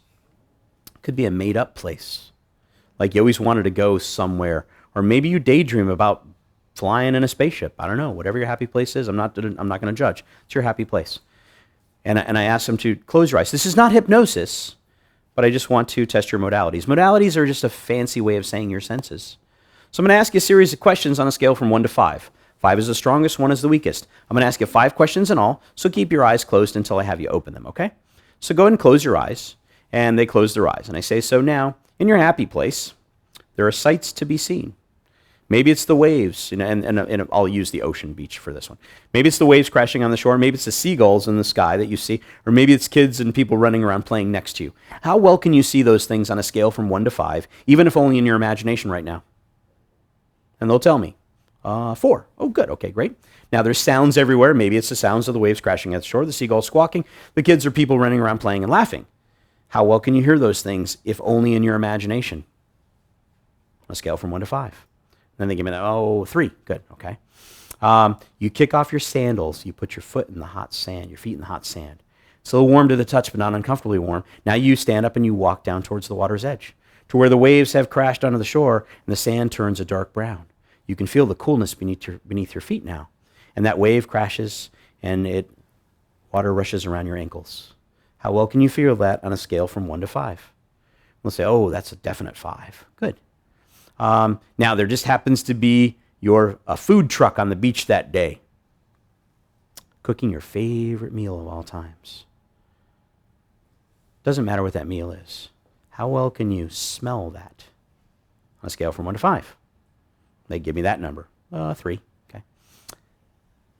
It could be a made-up place, like you always wanted to go somewhere, or maybe you daydream about flying in a spaceship. I don't know. Whatever your happy place is, I'm not going to judge. It's your happy place. And I ask them to close your eyes. This is not hypnosis, but I just want to test your modalities. Modalities are just a fancy way of saying your senses. So I'm going to ask you a series of questions on a scale from 1 to 5. 5 is the strongest, 1 is the weakest. I'm going to ask you 5 questions in all, so keep your eyes closed until I have you open them, okay? So go ahead and close your eyes. And they close their eyes. And I say, so now, in your happy place, there are sights to be seen. Maybe it's the waves, and I'll use the ocean beach for this one. Maybe it's the waves crashing on the shore. Maybe it's the seagulls in the sky that you see, or maybe it's kids and people running around playing next to you. How well can you see those things on a scale from 1 to 5, even if only in your imagination right now? And they'll tell me, 4. Oh, good. Okay, great. Now, there's sounds everywhere. Maybe it's the sounds of the waves crashing at the shore, the seagulls squawking, the kids or people running around playing and laughing. How well can you hear those things, if only in your imagination? On a scale from 1 to 5. Then they give me that, 3. Good, okay. You kick off your sandals. You put your foot in the hot sand, your feet in the hot sand. It's a little warm to the touch, but not uncomfortably warm. Now you stand up and you walk down towards the water's edge, to where the waves have crashed onto the shore and the sand turns a dark brown. You can feel the coolness beneath your feet now. And that wave crashes and water rushes around your ankles. How well can you feel that on a scale from 1 to 5? We'll say, that's a definite 5. Good. Now, there just happens to be a food truck on the beach that day, cooking your favorite meal of all times. Doesn't matter what that meal is. How well can you smell that on a scale from 1 to 5? They give me that number, 3. Okay.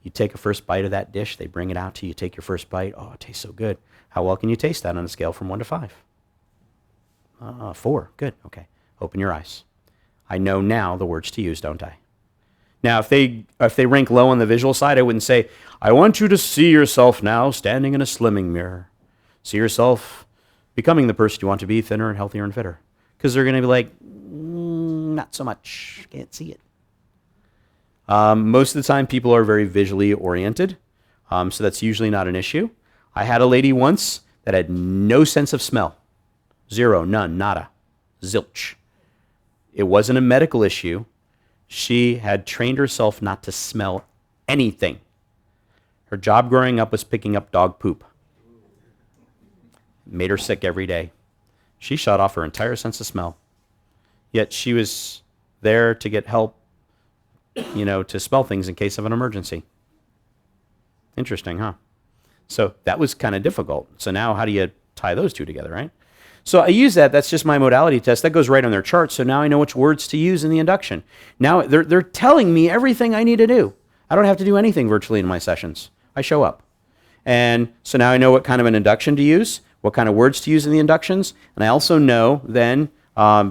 You take a first bite of that dish. They bring it out to you. You take your first bite. Oh, it tastes so good. How well can you taste that on a scale from 1 to 5? 4. Good. Okay. Open your eyes. I know now the words to use, don't I? Now, if they rank low on the visual side, I wouldn't say, I want you to see yourself now standing in a slimming mirror. See yourself becoming the person you want to be, thinner and healthier and fitter. Because they're going to be like, not so much. Can't see it. Most of the time, people are very visually oriented, so that's usually not an issue. I had a lady once that had no sense of smell. 0, none, nada, zilch. It wasn't a medical issue. She had trained herself not to smell anything. Her job growing up was picking up dog poop. Made her sick every day. She shut off her entire sense of smell. Yet she was there to get help, to smell things in case of an emergency. Interesting, huh? So that was kind of difficult. So now how do you tie those two together, right? So I use that. That's just my modality test. That goes right on their chart. So now I know which words to use in the induction. Now they're telling me everything I need to do. I don't have to do anything virtually in my sessions. I show up. And so now I know what kind of an induction to use, what kind of words to use in the inductions. And I also know then,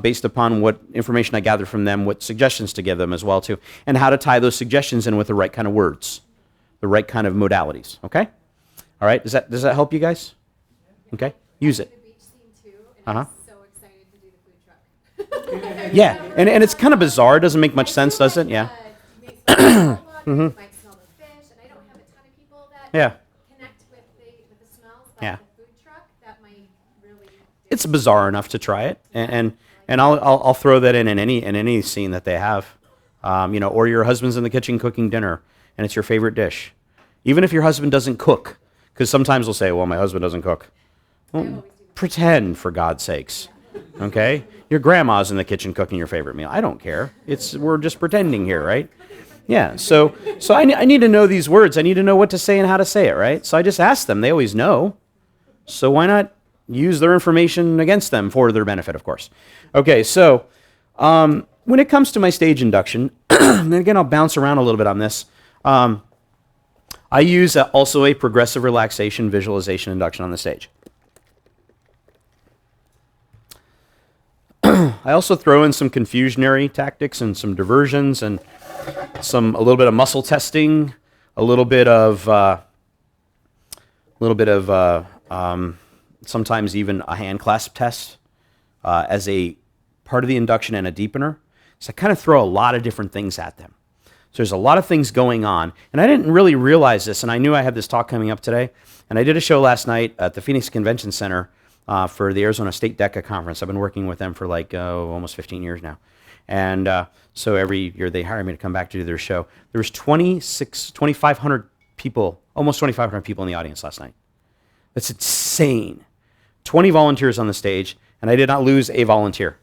based upon what information I gather from them, what suggestions to give them as well too, and how to tie those suggestions in with the right kind of words, the right kind of modalities. Okay? All right. Does that help you guys? Okay. Use it. I'm so excited to do the food truck. Yeah, and it's kind of bizarre. It doesn't make much sense, does it? Yeah. You might smell the fish, and I don't have a ton of people that connect with the smells, but the food truck, that might really... It's bizarre enough to try it, and I'll throw that in any scene that they have, or your husband's in the kitchen cooking dinner, and it's your favorite dish. Even if your husband doesn't cook, because sometimes we'll say, well, my husband doesn't cook. Well, pretend, for God's sakes, okay? Your grandma's in the kitchen cooking your favorite meal. I don't care. We're just pretending here, right? Yeah, so I need to know these words. I need to know what to say and how to say it, right? So I just ask them. They always know. So why not use their information against them for their benefit, of course? Okay, so when it comes to my stage induction, and again, I'll bounce around a little bit on this. I use also a progressive relaxation visualization induction on the stage. I also throw in some confusionary tactics and some diversions and a little bit of muscle testing, a little bit of sometimes even a hand clasp test as a part of the induction and a deepener. So I kind of throw a lot of different things at them. So there's a lot of things going on, and I didn't really realize this, and I knew I had this talk coming up today, and I did a show last night at the Phoenix Convention Center for the Arizona State DECA Conference. I've been working with them for almost 15 years now. And so every year they hire me to come back to do their show. There was 2,500 people, almost 2,500 people in the audience last night. That's insane. 20 volunteers on the stage, and I did not lose a volunteer,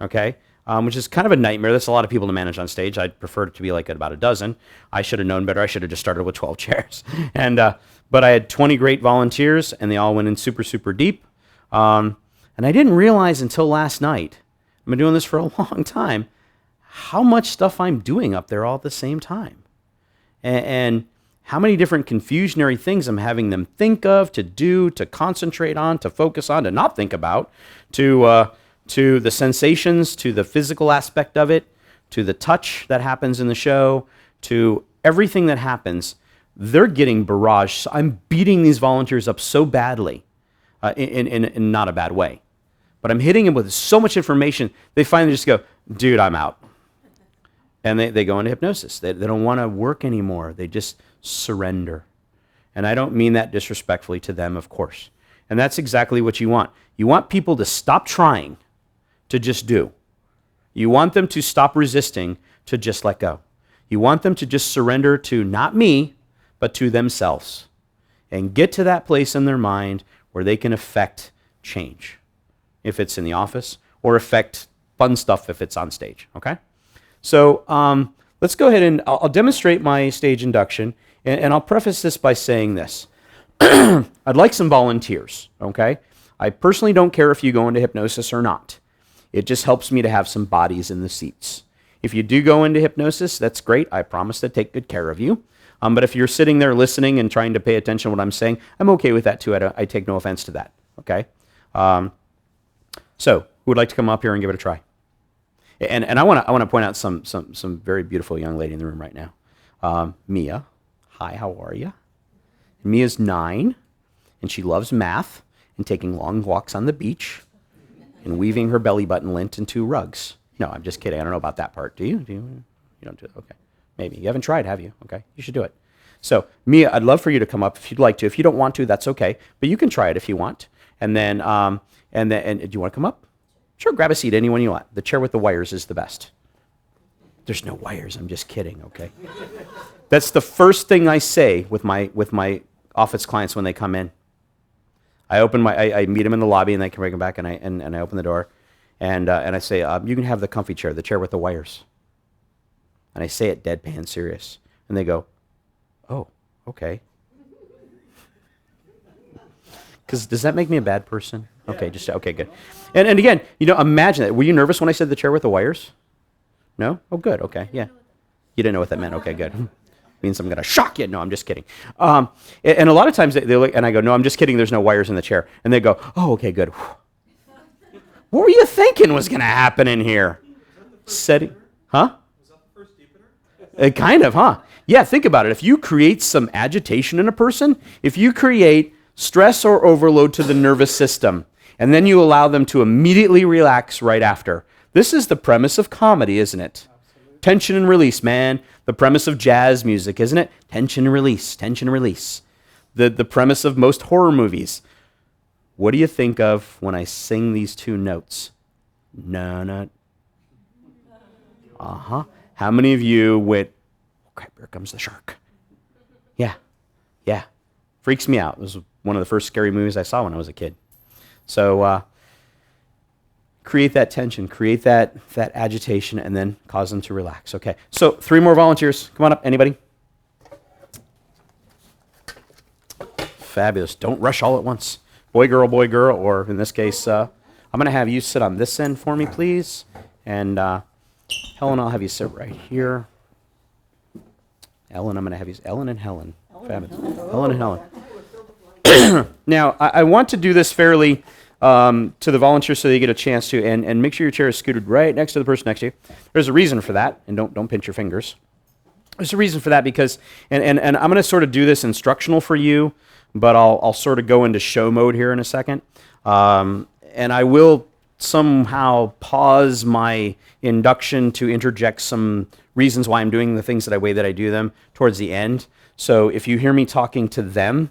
okay? Which is kind of a nightmare. That's a lot of people to manage on stage. I'd prefer it to be like at about a dozen. I should have known better. I should have just started with 12 chairs. But I had 20 great volunteers, and they all went in super, super deep. And I didn't realize until last night, I've been doing this for a long time, how much stuff I'm doing up there all at the same time. And how many different confusionary things I'm having them think of, to do, to concentrate on, to focus on, to not think about, to the sensations, to the physical aspect of it, to the touch that happens in the show, to everything that happens. They're getting barraged. I'm beating these volunteers up so badly, in not a bad way. But I'm hitting them with so much information, they finally just go, dude, I'm out. And they go into hypnosis. They don't want to work anymore. They just surrender. And I don't mean that disrespectfully to them, of course. And that's exactly what you want. You want people to stop trying, to just do. You want them to stop resisting, to just let go. You want them to just surrender to not me, but to themselves. And get to that place in their mind where they can affect change, if it's in the office, or affect fun stuff if it's on stage, okay? So let's go ahead and I'll demonstrate my stage induction, and I'll preface this by saying this. I'd like some volunteers, okay? I personally don't care if you go into hypnosis or not. It just helps me to have some bodies in the seats. If you do go into hypnosis, that's great. I promise to take good care of you. But if you're sitting there listening and trying to pay attention to what I'm saying, I'm okay with that too. I take no offense to that, okay? So who would like to come up here and give it a try? And I want to point out some very beautiful young lady in the room right now. Mia. Hi, how are you? Mia's 9, and she loves math and taking long walks on the beach and weaving her belly button lint into rugs. No, I'm just kidding. I don't know about that part. Do you? You don't do it? Okay. Maybe. You haven't tried, have you? Okay. You should do it. So, Mia, I'd love for you to come up if you'd like to. If you don't want to, that's okay. But you can try it if you want. And then, do you want to come up? Sure, grab a seat, anyone you want. The chair with the wires is the best. There's no wires, I'm just kidding, okay? That's the first thing I say with my office clients when they come in. I meet them in the lobby, and they can bring them back, and I open the door, and I say, you can have the comfy chair, the chair with the wires. And I say it deadpan serious. And they go, oh, okay. Because does that make me a bad person? Okay, okay, good. And again, imagine that. Were you nervous when I said the chair with the wires? No? Oh, good, okay, yeah. You didn't know what that meant, okay, good. Means I'm going to shock you. No, I'm just kidding. And a lot of times they look, and I go, no, I'm just kidding, there's no wires in the chair. And they go, oh, okay, good. What were you thinking was going to happen in here? Setting, huh? Was that the first deepener? Kind of, huh? Yeah, think about it. If you create some agitation in a person, if you create stress or overload to the nervous system, and then you allow them to immediately relax right after. This is the premise of comedy, isn't it? Absolutely. Tension and release, man. The premise of jazz music, isn't it? Tension and release, tension and release. The premise of most horror movies. What do you think of when I sing these two notes? Na-na. Uh-huh. How many of you went, oh crap, here comes the shark. Yeah. Freaks me out. It was one of the first scary movies I saw when I was a kid. So create that tension, create that agitation, and then cause them to relax. Okay, so 3 more volunteers. Come on up, anybody? Fabulous. Don't rush all at once. Boy, girl, or in this case, I'm going to have you sit on this end for me, please. And Helen, I'll have you sit right here. Ellen, I'm going to have you, Ellen and Helen. Fabulous. Ellen and Helen. Now, I want to do this fairly to the volunteers so they get a chance to, and make sure your chair is scooted right next to the person next to you. There's a reason for that, and don't pinch your fingers. There's a reason for that because, and I'm going to sort of do this instructional for you, but I'll sort of go into show mode here in a second. And I will somehow pause my induction to interject some reasons why I'm doing the things that I do them towards the end. So if you hear me talking to them,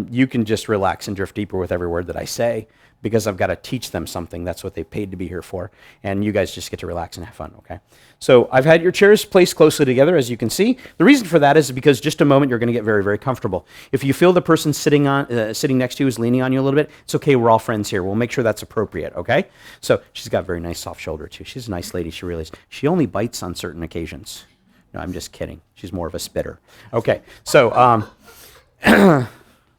you can just relax and drift deeper with every word that I say because I've got to teach them something. That's what they paid to be here for. And you guys just get to relax and have fun, okay? So I've had your chairs placed closely together, as you can see. The reason for that is because just a moment you're going to get very, very comfortable. If you feel the person sitting next to you is leaning on you a little bit, it's okay. We're all friends here. We'll make sure that's appropriate, okay? So she's got a very nice soft shoulder, too. She's a nice lady. She really is. She only bites on certain occasions. No, I'm just kidding. She's more of a spitter. Okay, so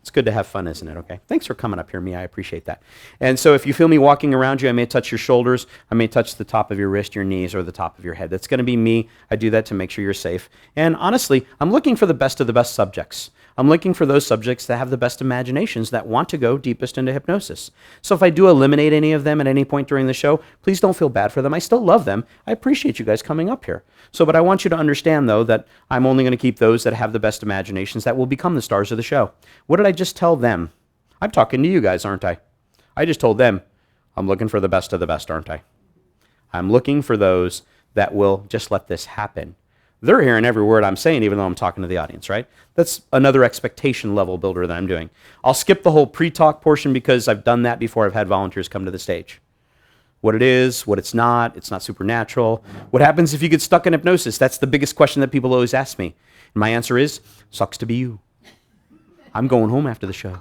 It's good to have fun, isn't it? Okay. Thanks for coming up here, Mia. I appreciate that. And so if you feel me walking around you, I may touch your shoulders. I may touch the top of your wrist, your knees, or the top of your head. That's going to be me. I do that to make sure you're safe. And honestly, I'm looking for the best of the best subjects. I'm looking for those subjects that have the best imaginations, that want to go deepest into hypnosis. So if I do eliminate any of them at any point during the show, please don't feel bad for them. I still love them. I appreciate you guys coming up here. So, but I want you to understand, though, that I'm only going to keep those that have the best imaginations that will become the stars of the show. What did I just tell them? I'm talking to you guys, aren't I? I just told them, I'm looking for the best of the best, aren't I? I'm looking for those that will just let this happen. They're hearing every word I'm saying, even though I'm talking to the audience, right? That's another expectation level builder that I'm doing. I'll skip the whole pre-talk portion because I've done that before I've had volunteers come to the stage. What it is, what it's not supernatural. What happens if you get stuck in hypnosis? That's the biggest question that people always ask me. And my answer is, sucks to be you. I'm going home after the show.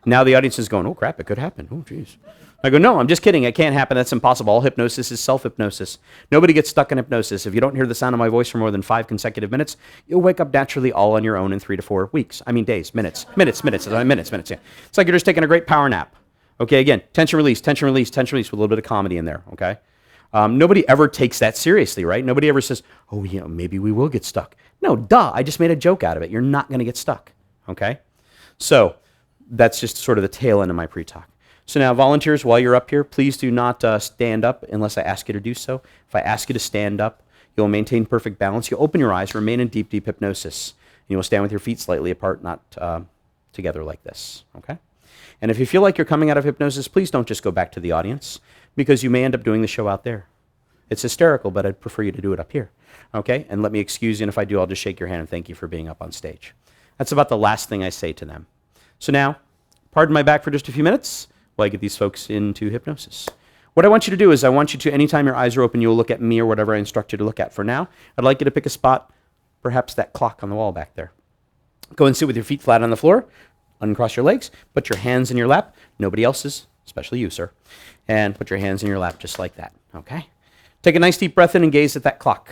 Now the audience is going, oh crap, it could happen. Oh geez. I go, no, I'm just kidding. It can't happen. That's impossible. All hypnosis is self-hypnosis. Nobody gets stuck in hypnosis. If you don't hear the sound of my voice for more than 5 consecutive minutes, you'll wake up naturally all on your own in 3 to 4 weeks. I mean days, minutes, yeah. It's like you're just taking a great power nap. Okay, again, tension release with a little bit of comedy in there, okay? Nobody ever takes that seriously, right? Nobody ever says, oh, maybe we will get stuck. No, duh, I just made a joke out of it. You're not going to get stuck, okay? So that's just sort of the tail end of my pre-talk. So now, volunteers, while you're up here, please do not stand up unless I ask you to do so. If I ask you to stand up, you'll maintain perfect balance. You'll open your eyes, remain in deep, deep hypnosis. And you will stand with your feet slightly apart, not together like this, okay? And if you feel like you're coming out of hypnosis, please don't just go back to the audience, because you may end up doing the show out there. It's hysterical, but I'd prefer you to do it up here, okay? And let me excuse you, and if I do, I'll just shake your hand and thank you for being up on stage. That's about the last thing I say to them. So now, pardon my back for just a few minutes while I get these folks into hypnosis. What I want you to do is I want you to, anytime your eyes are open, you'll look at me or whatever I instruct you to look at. For now, I'd like you to pick a spot, perhaps that clock on the wall back there. Go and sit with your feet flat on the floor, uncross your legs, put your hands in your lap, nobody else's, especially you, sir, and put your hands in your lap just like that, okay? Take a nice deep breath in and gaze at that clock.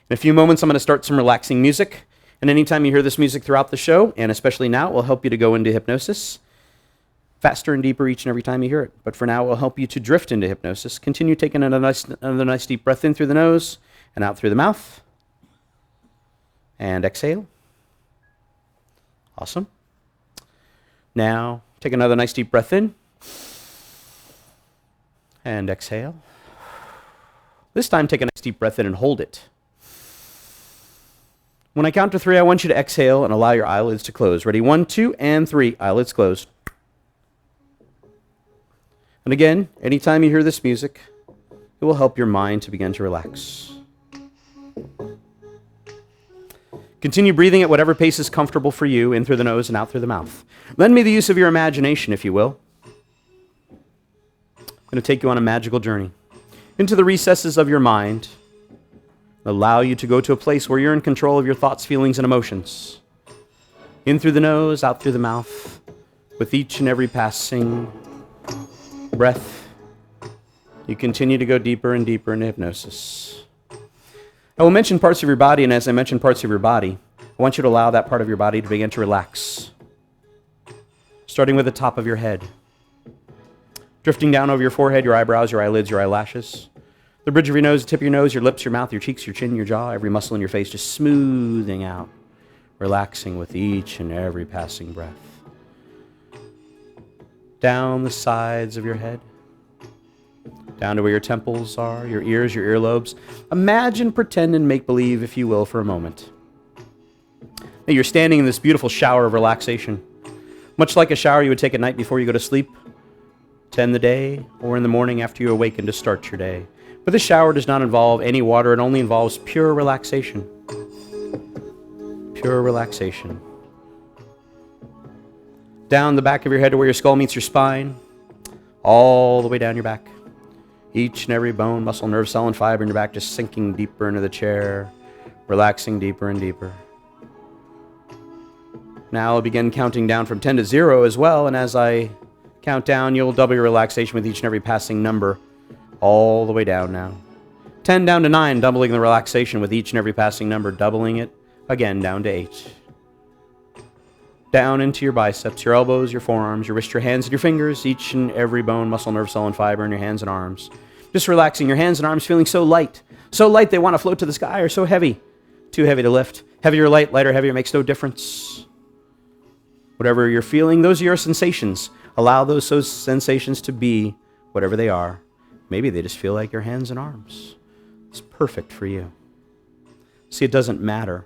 In a few moments, I'm going to start some relaxing music, and anytime you hear this music throughout the show, and especially now, it will help you to go into hypnosis faster and deeper each and every time you hear it. But for now, it will help you to drift into hypnosis. Continue taking another nice deep breath in through the nose and out through the mouth. And exhale. Awesome. Now, take another nice deep breath in. And exhale. This time, take a nice deep breath in and hold it. When I count to 3, I want you to exhale and allow your eyelids to close. Ready? 1, 2, and 3. Eyelids closed. And again, anytime you hear this music, it will help your mind to begin to relax. Continue breathing at whatever pace is comfortable for you, in through the nose and out through the mouth. Lend me the use of your imagination, if you will. I'm going to take you on a magical journey into the recesses of your mind, allow you to go to a place where you're in control of your thoughts, feelings, and emotions. In through the nose, out through the mouth, with each and every passing breath, you continue to go deeper and deeper into hypnosis. I will mention parts of your body, and as I mention parts of your body, I want you to allow that part of your body to begin to relax. Starting with the top of your head, drifting down over your forehead, your eyebrows, your eyelids, your eyelashes, the bridge of your nose, the tip of your nose, your lips, your mouth, your cheeks, your chin, your jaw, every muscle in your face, just smoothing out, relaxing with each and every passing breath. Down the sides of your head, down to where your temples are, your ears, your earlobes. Imagine, pretend, and make believe, if you will, for a moment. Now you're standing in this beautiful shower of relaxation, much like a shower you would take at night before you go to sleep, to end the day, or in the morning after you awaken to start your day. But this shower does not involve any water. It only involves pure relaxation. Pure relaxation. Down the back of your head to where your skull meets your spine, all the way down your back. Each and every bone, muscle, nerve, cell, and fiber in your back just sinking deeper into the chair, relaxing deeper and deeper. Now I'll begin counting down from 10 to 0 as well, and as I count down, you'll double your relaxation with each and every passing number, all the way down now. 10 down to 9, doubling the relaxation with each and every passing number, doubling it again down to 8. down into your biceps, your elbows, your forearms, your wrist, your hands, and your fingers, each and every bone, muscle, nerve, cell, and fiber in your hands and arms. Just relaxing your hands and arms, feeling so light they want to float to the sky, or so heavy, too heavy to lift. Heavier, light, lighter, heavier, makes no difference. Whatever you're feeling, those are your sensations. Allow those sensations to be whatever they are. Maybe they just feel like your hands and arms. It's perfect for you. See, it doesn't matter,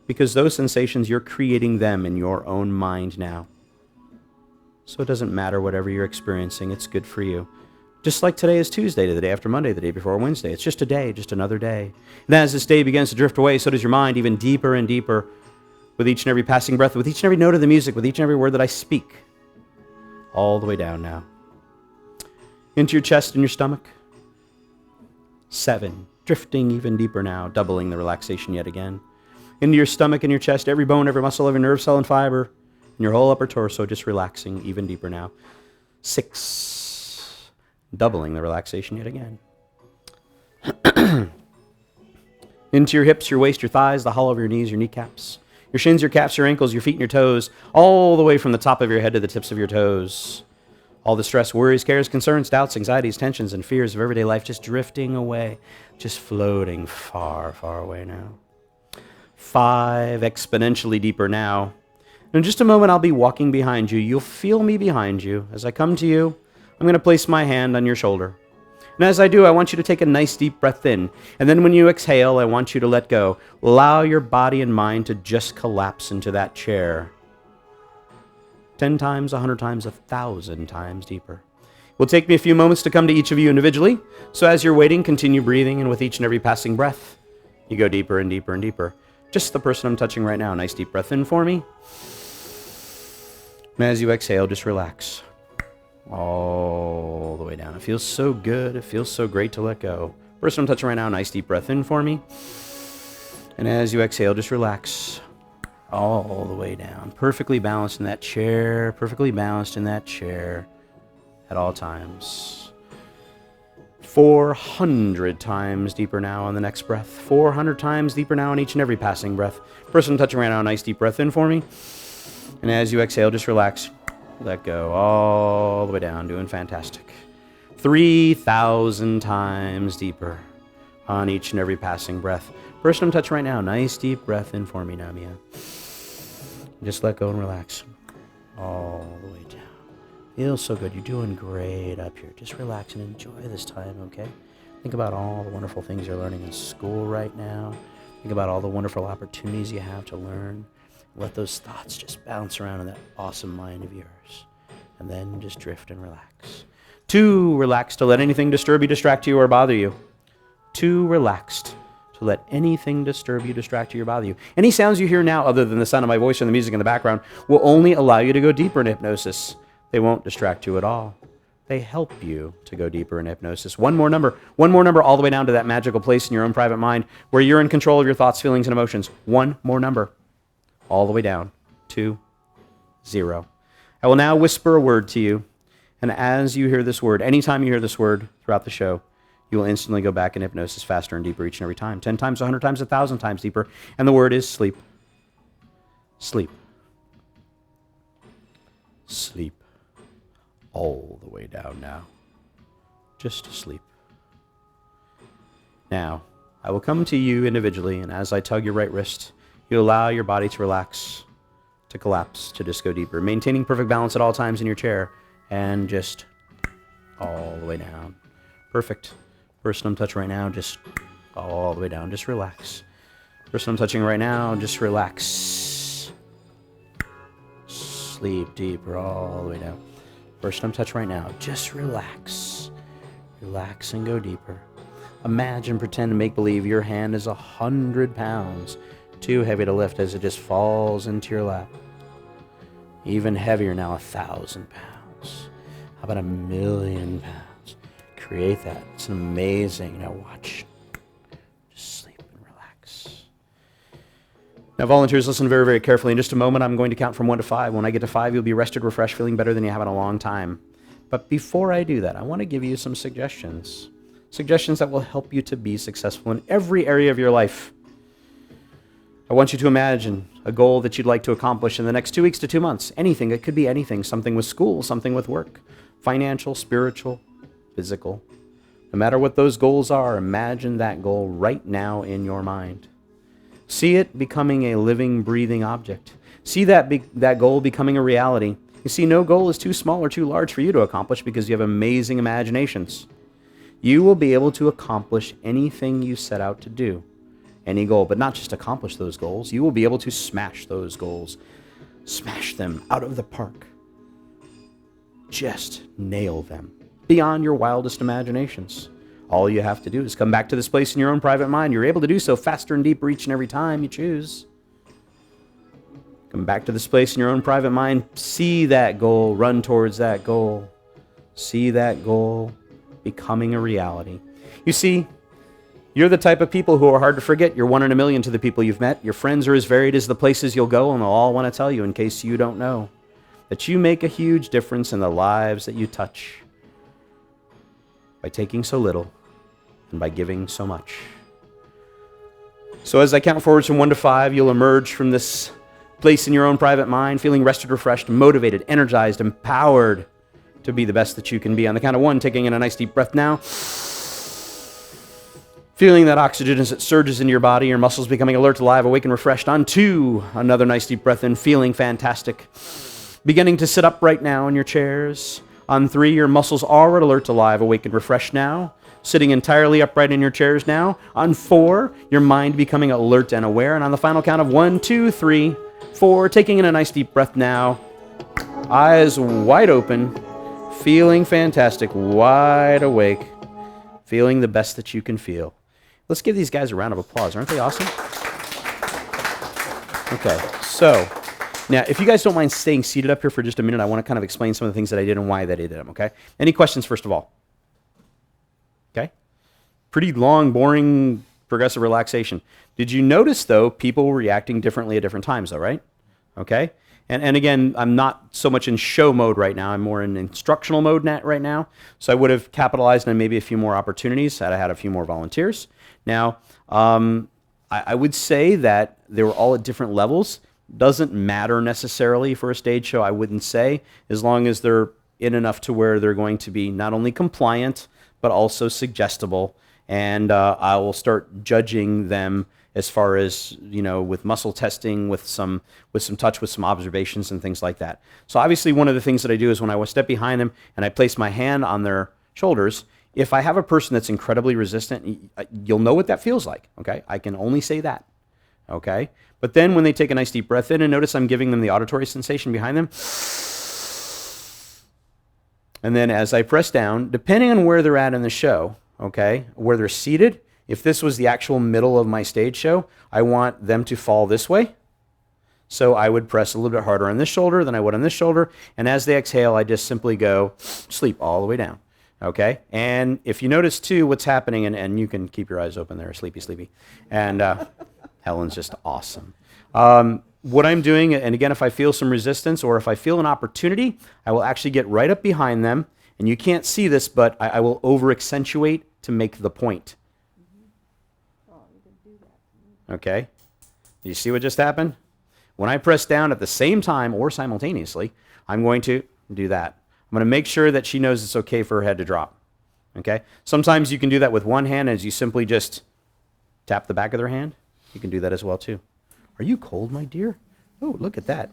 because those sensations, you're creating them in your own mind now. So it doesn't matter whatever you're experiencing, it's good for you. Just like today is Tuesday, the day after Monday, the day before Wednesday. It's just a day, just another day. And as this day begins to drift away, so does your mind, even deeper and deeper, with each and every passing breath, with each and every note of the music, with each and every word that I speak. All the way down now. Into your chest and your stomach. 7. Drifting even deeper now, doubling the relaxation yet again. Into your stomach and your chest, every bone, every muscle, every nerve, cell, and fiber, and your whole upper torso just relaxing even deeper now. 6. Doubling the relaxation yet again. Into your hips, your waist, your thighs, the hollow of your knees, your kneecaps, your shins, your calves, your ankles, your feet, and your toes, all the way from the top of your head to the tips of your toes. All the stress, worries, cares, concerns, doubts, anxieties, tensions, and fears of everyday life just drifting away, just floating far, far away now. 5, exponentially deeper now. In just a moment, I'll be walking behind you. You'll feel me behind you. As I come to you, I'm going to place my hand on your shoulder. And as I do, I want you to take a nice deep breath in. And then when you exhale, I want you to let go. Allow your body and mind to just collapse into that chair. 10 times, 100 times, 1,000 times deeper. It will take me a few moments to come to each of you individually. So as you're waiting, continue breathing. And with each and every passing breath, you go deeper and deeper and deeper. Just the person I'm touching right now. Nice deep breath in for me. And as you exhale, just relax. All the way down. It feels so good. It feels so great to let go. Person I'm touching right now, nice deep breath in for me. And as you exhale, just relax. All the way down. Perfectly balanced in that chair. Perfectly balanced in that chair at all times. 400 times deeper now on the next breath. 400 times deeper now on each and every passing breath. Person I'm touching right now, nice deep breath in for me. And as you exhale, just relax. Let go all the way down, doing fantastic. 3,000 times deeper on each and every passing breath. Person I'm touching right now, nice deep breath in for me now, Mia. Just let go and relax all the way down. Feels so good. You're doing great up here. Just relax and enjoy this time, okay? Think about all the wonderful things you're learning in school right now. Think about all the wonderful opportunities you have to learn. Let those thoughts just bounce around in that awesome mind of yours. And then just drift and relax. Too relaxed to let anything disturb you, distract you, or bother you. Too relaxed to let anything disturb you, distract you, or bother you. Any sounds you hear now, other than the sound of my voice and the music in the background, will only allow you to go deeper in hypnosis. They won't distract you at all. They help you to go deeper in hypnosis. One more number all the way down to that magical place in your own private mind where you're in control of your thoughts, feelings, and emotions. One more number. All the way down to 0. I will now whisper a word to you, and as you hear this word, anytime you hear this word throughout the show, you will instantly go back in hypnosis faster and deeper each and every time. 10 times, 100 times, 1,000 times deeper, and the word is sleep. Sleep. Sleep. All the way down now. Just sleep. Now, I will come to you individually, and as I tug your right wrist, you allow your body to relax, to collapse, to just go deeper, maintaining perfect balance at all times in your chair, and just all the way down. Perfect. Person I'm touching right now, just all the way down. Just relax. Person I'm touching right now, just relax. Sleep deeper all the way down. Person I'm touching right now, just relax. Relax and go deeper. Imagine, pretend, and make believe your hand is 100 pounds. Too heavy to lift as it just falls into your lap. Even heavier now, 1,000 pounds. How about 1,000,000 pounds? Create that. It's amazing. Now watch. Just sleep and relax. Now volunteers, listen very, very carefully. In just a moment, I'm going to count from 1 to 5. When I get to 5, you'll be rested, refreshed, feeling better than you have in a long time. But before I do that, I want to give you some suggestions. Suggestions that will help you to be successful in every area of your life. I want you to imagine a goal that you'd like to accomplish in the next 2 weeks to 2 months. Anything. It could be anything. Something with school, something with work, financial, spiritual, physical. No matter what those goals are, imagine that goal right now in your mind. See it becoming a living, breathing object. See that goal becoming a reality. You see, no goal is too small or too large for you to accomplish because you have amazing imaginations. You will be able to accomplish anything you set out to do. Any goal, but not just accomplish those goals. You will be able to smash those goals. Smash them out of the park. Just nail them beyond your wildest imaginations. All you have to do is come back to this place in your own private mind. You're able to do so faster and deeper each and every time you choose. Come back to this place in your own private mind. See that goal. Run towards that goal. See that goal becoming a reality. You see, you're the type of people who are hard to forget. You're 1 in a million to the people you've met. Your friends are as varied as the places you'll go, and they'll all want to tell you, in case you don't know, that you make a huge difference in the lives that you touch by taking so little and by giving so much. So as I count forwards from 1 to 5, you'll emerge from this place in your own private mind feeling rested, refreshed, motivated, energized, empowered to be the best that you can be. On the count of 1, taking in a nice deep breath now. Feeling that oxygen as it surges into your body, your muscles becoming alert, alive, awake, and refreshed. On 2, another nice deep breath in, feeling fantastic. Beginning to sit up right now in your chairs. On 3, your muscles are alert, alive, awake, and refreshed now. Sitting entirely upright in your chairs now. On 4, your mind becoming alert and aware. And on the final count of 1, 2, 3, 4, taking in a nice deep breath now. Eyes wide open. Feeling fantastic, wide awake. Feeling the best that you can feel. Let's give these guys a round of applause. Aren't they awesome? Okay, so now if you guys don't mind staying seated up here for just a minute, I want to kind of explain some of the things that I did and why that I did them, okay? Any questions, first of all? Okay? Pretty long, boring, progressive relaxation. Did you notice, though, people were reacting differently at different times, though, right? Okay? And again, I'm not so much in show mode right now. I'm more in instructional mode right now. So I would have capitalized on maybe a few more opportunities had I had a few more volunteers. Now, I would say that they were all at different levels. Doesn't matter necessarily for a stage show, I wouldn't say, as long as they're in enough to where they're going to be not only compliant, but also suggestible. And I will start judging them as far as, you know, with muscle testing, with some touch, with some observations and things like that. So obviously one of the things that I do is when I step behind them and I place my hand on their shoulders, if I have a person that's incredibly resistant, you'll know what that feels like, okay? I can only say that, okay? But then when they take a nice deep breath in and notice I'm giving them the auditory sensation behind them, and then as I press down, depending on where they're at in the show, okay, where they're seated, if this was the actual middle of my stage show, I want them to fall this way. So I would press a little bit harder on this shoulder than I would on this shoulder. And as they exhale, I just simply go sleep all the way down. Okay? And if you notice, too, what's happening, and you can keep your eyes open there, sleepy, sleepy. And Helen's just awesome. What I'm doing, and again, if I feel some resistance or if I feel an opportunity, I will actually get right up behind them. And you can't see this, but I will over-accentuate to make the point. Okay? You see what just happened? When I press down at the same time or simultaneously, I'm going to do that. I'm going to make sure that she knows it's okay for her head to drop. Okay? Sometimes you can do that with one hand as you simply just tap the back of their hand. You can do that as well too. Are you cold, my dear? Oh, look at that.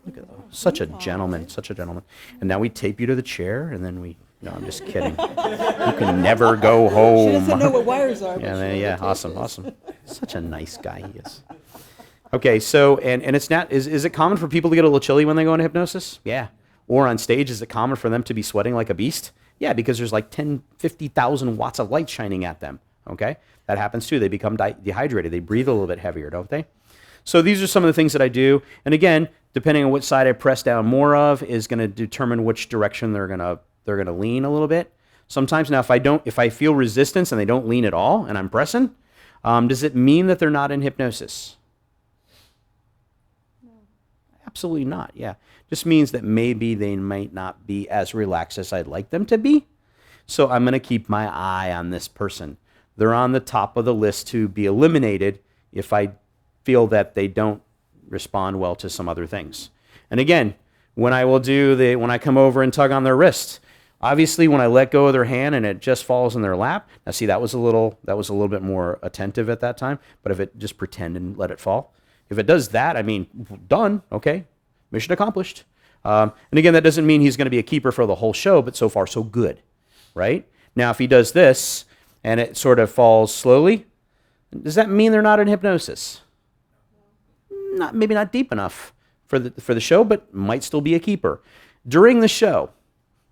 Look at that. Such a gentleman, such a gentleman. And now we tape you to the chair and then we... No, I'm just kidding. You can never go home. She doesn't know what wires are. Yeah, awesome. Such a nice guy he is. Okay, so, and it's not, is it common for people to get a little chilly when they go into hypnosis? Yeah. Or on stage, is it common for them to be sweating like a beast? Yeah, because there's like 50,000 watts of light shining at them, okay? That happens too. They become dehydrated. They breathe a little bit heavier, don't they? So these are some of the things that I do. And again, depending on which side I press down more of is going to determine which direction they're going to lean a little bit. Sometimes now if I feel resistance and they don't lean at all and I'm pressing, does it mean that they're not in hypnosis? No. Absolutely not. Yeah. Just means that maybe they might not be as relaxed as I'd like them to be. So I'm going to keep my eye on this person. They're on the top of the list to be eliminated if I feel that they don't respond well to some other things. And again, when I come over and tug on their wrist, obviously when I let go of their hand and it just falls in their lap, now see, that was a little bit more attentive at that time, but if it just pretend and let it fall, if it does that, I mean, done, okay, mission accomplished. And again, that doesn't mean he's going to be a keeper for the whole show, but so far so good, right? Now, if he does this and it sort of falls slowly, does that mean they're not in hypnosis? Maybe not deep enough for the show, but might still be a keeper. During the show,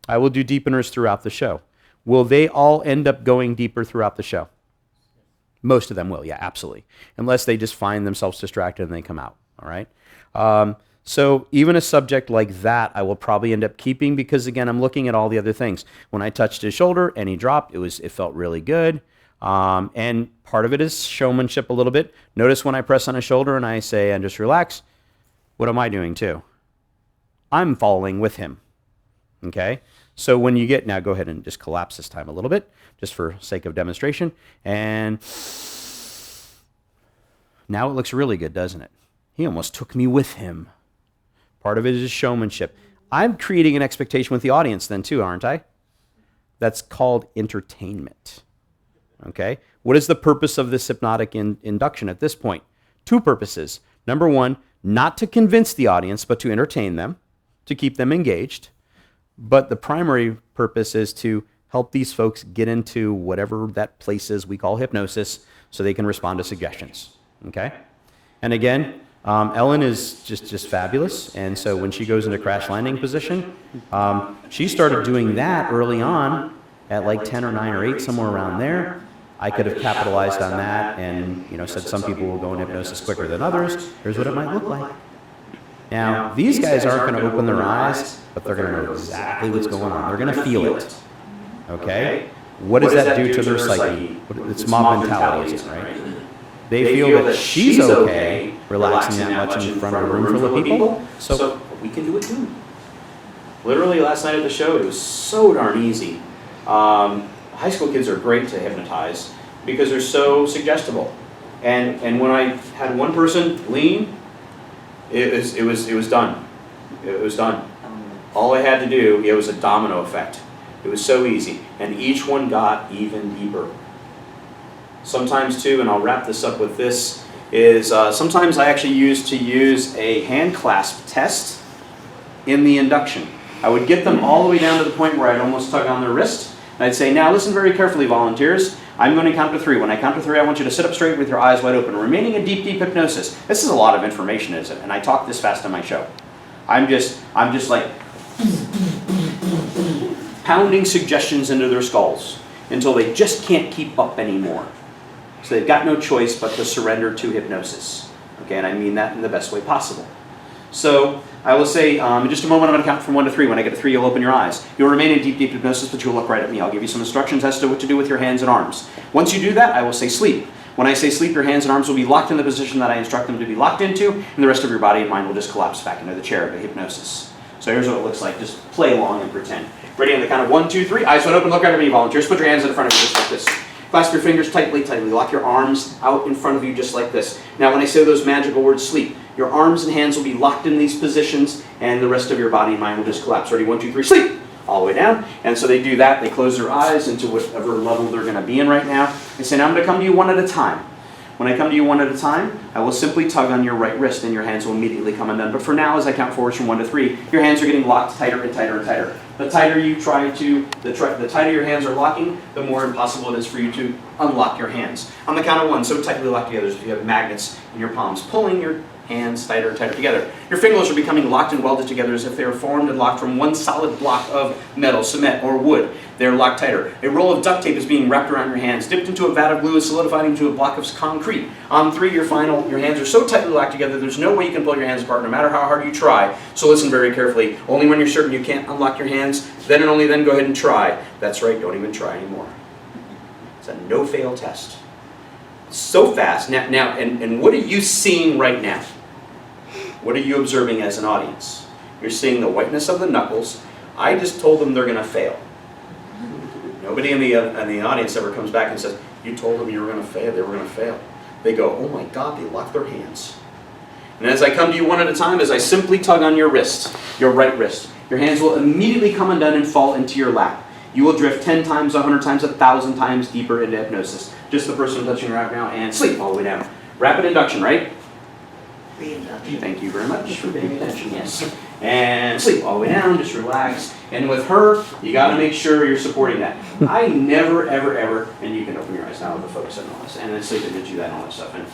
I will do deepeners throughout the show. Will they all end up going deeper throughout the show? Most of them will, yeah, absolutely. Unless they just find themselves distracted and they come out, all right? So even a subject like that, I will probably end up keeping because, again, I'm looking at all the other things. When I touched his shoulder and he dropped, it felt really good. And part of it is showmanship a little bit. Notice when I press on his shoulder and I say, and just relax, what am I doing too? I'm following with him, okay? So when you get, now go ahead and just collapse this time a little bit, just for sake of demonstration. And now it looks really good, doesn't it? He almost took me with him. Part of it is showmanship. I'm creating an expectation with the audience then too, aren't I? That's called entertainment. Okay? What is the purpose of this hypnotic induction at this point? Two purposes. Number one, not to convince the audience, but to entertain them, to keep them engaged. But the primary purpose is to help these folks get into whatever that place is we call hypnosis so they can respond to suggestions. Okay? And again, Ellen is just fabulous. And so when she goes into crash landing position, she started doing that early on at like 10 or 9 or 8, somewhere around there. I could have capitalized on that and said some people will go in hypnosis quicker than others. Here's what it might look like. Now, these guys aren't going to open their eyes, but they're going to know exactly what's going on. They're going to feel it. Okay? What does that do to their psyche? It's mob mentality, isn't it, right? They feel that she's okay relaxing that much in front of a room full of people, so we can do it too. Literally, last night at the show, it was so darn easy. High school kids are great to hypnotize because they're so suggestible. And when I had one person lean, it was done. It was done. All I had to do, it was a domino effect. It was so easy. And each one got even deeper. Sometimes too, and I'll wrap this up with this, is sometimes I actually use a hand clasp test in the induction. I would get them all the way down to the point where I'd almost tug on their wrist. And I'd say, now listen very carefully, volunteers. I'm going to count to 3. When I count to 3, I want you to sit up straight with your eyes wide open, remaining in deep, deep hypnosis. This is a lot of information, isn't it? And I talk this fast on my show. I'm just like pounding suggestions into their skulls until they just can't keep up anymore. So they've got no choice but to surrender to hypnosis. Okay, and I mean that in the best way possible. So I will say, in just a moment, I'm going to count from 1 to 3. When I get to 3, you'll open your eyes. You'll remain in deep, deep hypnosis, but you'll look right at me. I'll give you some instructions as to what to do with your hands and arms. Once you do that, I will say sleep. When I say sleep, your hands and arms will be locked in the position that I instruct them to be locked into, and the rest of your body and mind will just collapse back into the chair of the hypnosis. So here's what it looks like. Just play along and pretend. Ready on the count of 1, 2, 3. Eyes wide open, look right at me, volunteers. Put your hands in front of you just like this. Clasp your fingers tightly, tightly. Lock your arms out in front of you just like this. Now when I say those magical words, sleep, your arms and hands will be locked in these positions and the rest of your body and mind will just collapse. Ready? 1, 2, 3, sleep! All the way down. And so they do that. They close their eyes into whatever level they're going to be in right now. They say, now I'm going to come to you one at a time. When I come to you one at a time, I will simply tug on your right wrist and your hands will immediately come undone. But for now, as I count forwards from 1 to 3, your hands are getting locked tighter and tighter and tighter. The tighter you the tighter your hands are locking, the more impossible it is for you to unlock your hands. On the count of 1, so tightly locked together as if you have magnets in your palms, pulling your hands tighter and tighter together. Your fingers are becoming locked and welded together as if they are formed and locked from one solid block of metal, cement, or wood. They're locked tighter. A roll of duct tape is being wrapped around your hands, dipped into a vat of glue, solidified into a block of concrete. On 3, your hands are so tightly locked together, there's no way you can pull your hands apart, no matter how hard you try. So listen very carefully. Only when you're certain you can't unlock your hands, then and only then go ahead and try. That's right, don't even try anymore. It's a no-fail test. So fast. Now, and what are you seeing right now? What are you observing as an audience? You're seeing the whiteness of the knuckles. I just told them they're going to fail. Nobody in the audience ever comes back and says, you told them you were going to fail, they were going to fail. they go, oh my God, they lock their hands. And as I come to you one at a time, as I simply tug on your wrist, your right wrist, your hands will immediately come undone and fall into your lap. You will drift 10 times, 100 times, 1,000 times deeper into hypnosis. Just the person I'm touching right now, and sleep all the way down. Rapid induction, right? Reinduction. Thank you very much for paying attention, yes. And sleep all the way down, just relax. And with her, you got to make sure you're supporting that. I never, ever, ever, and you can open your eyes now with the focus and all this, and then sleep and do that and all that stuff. And,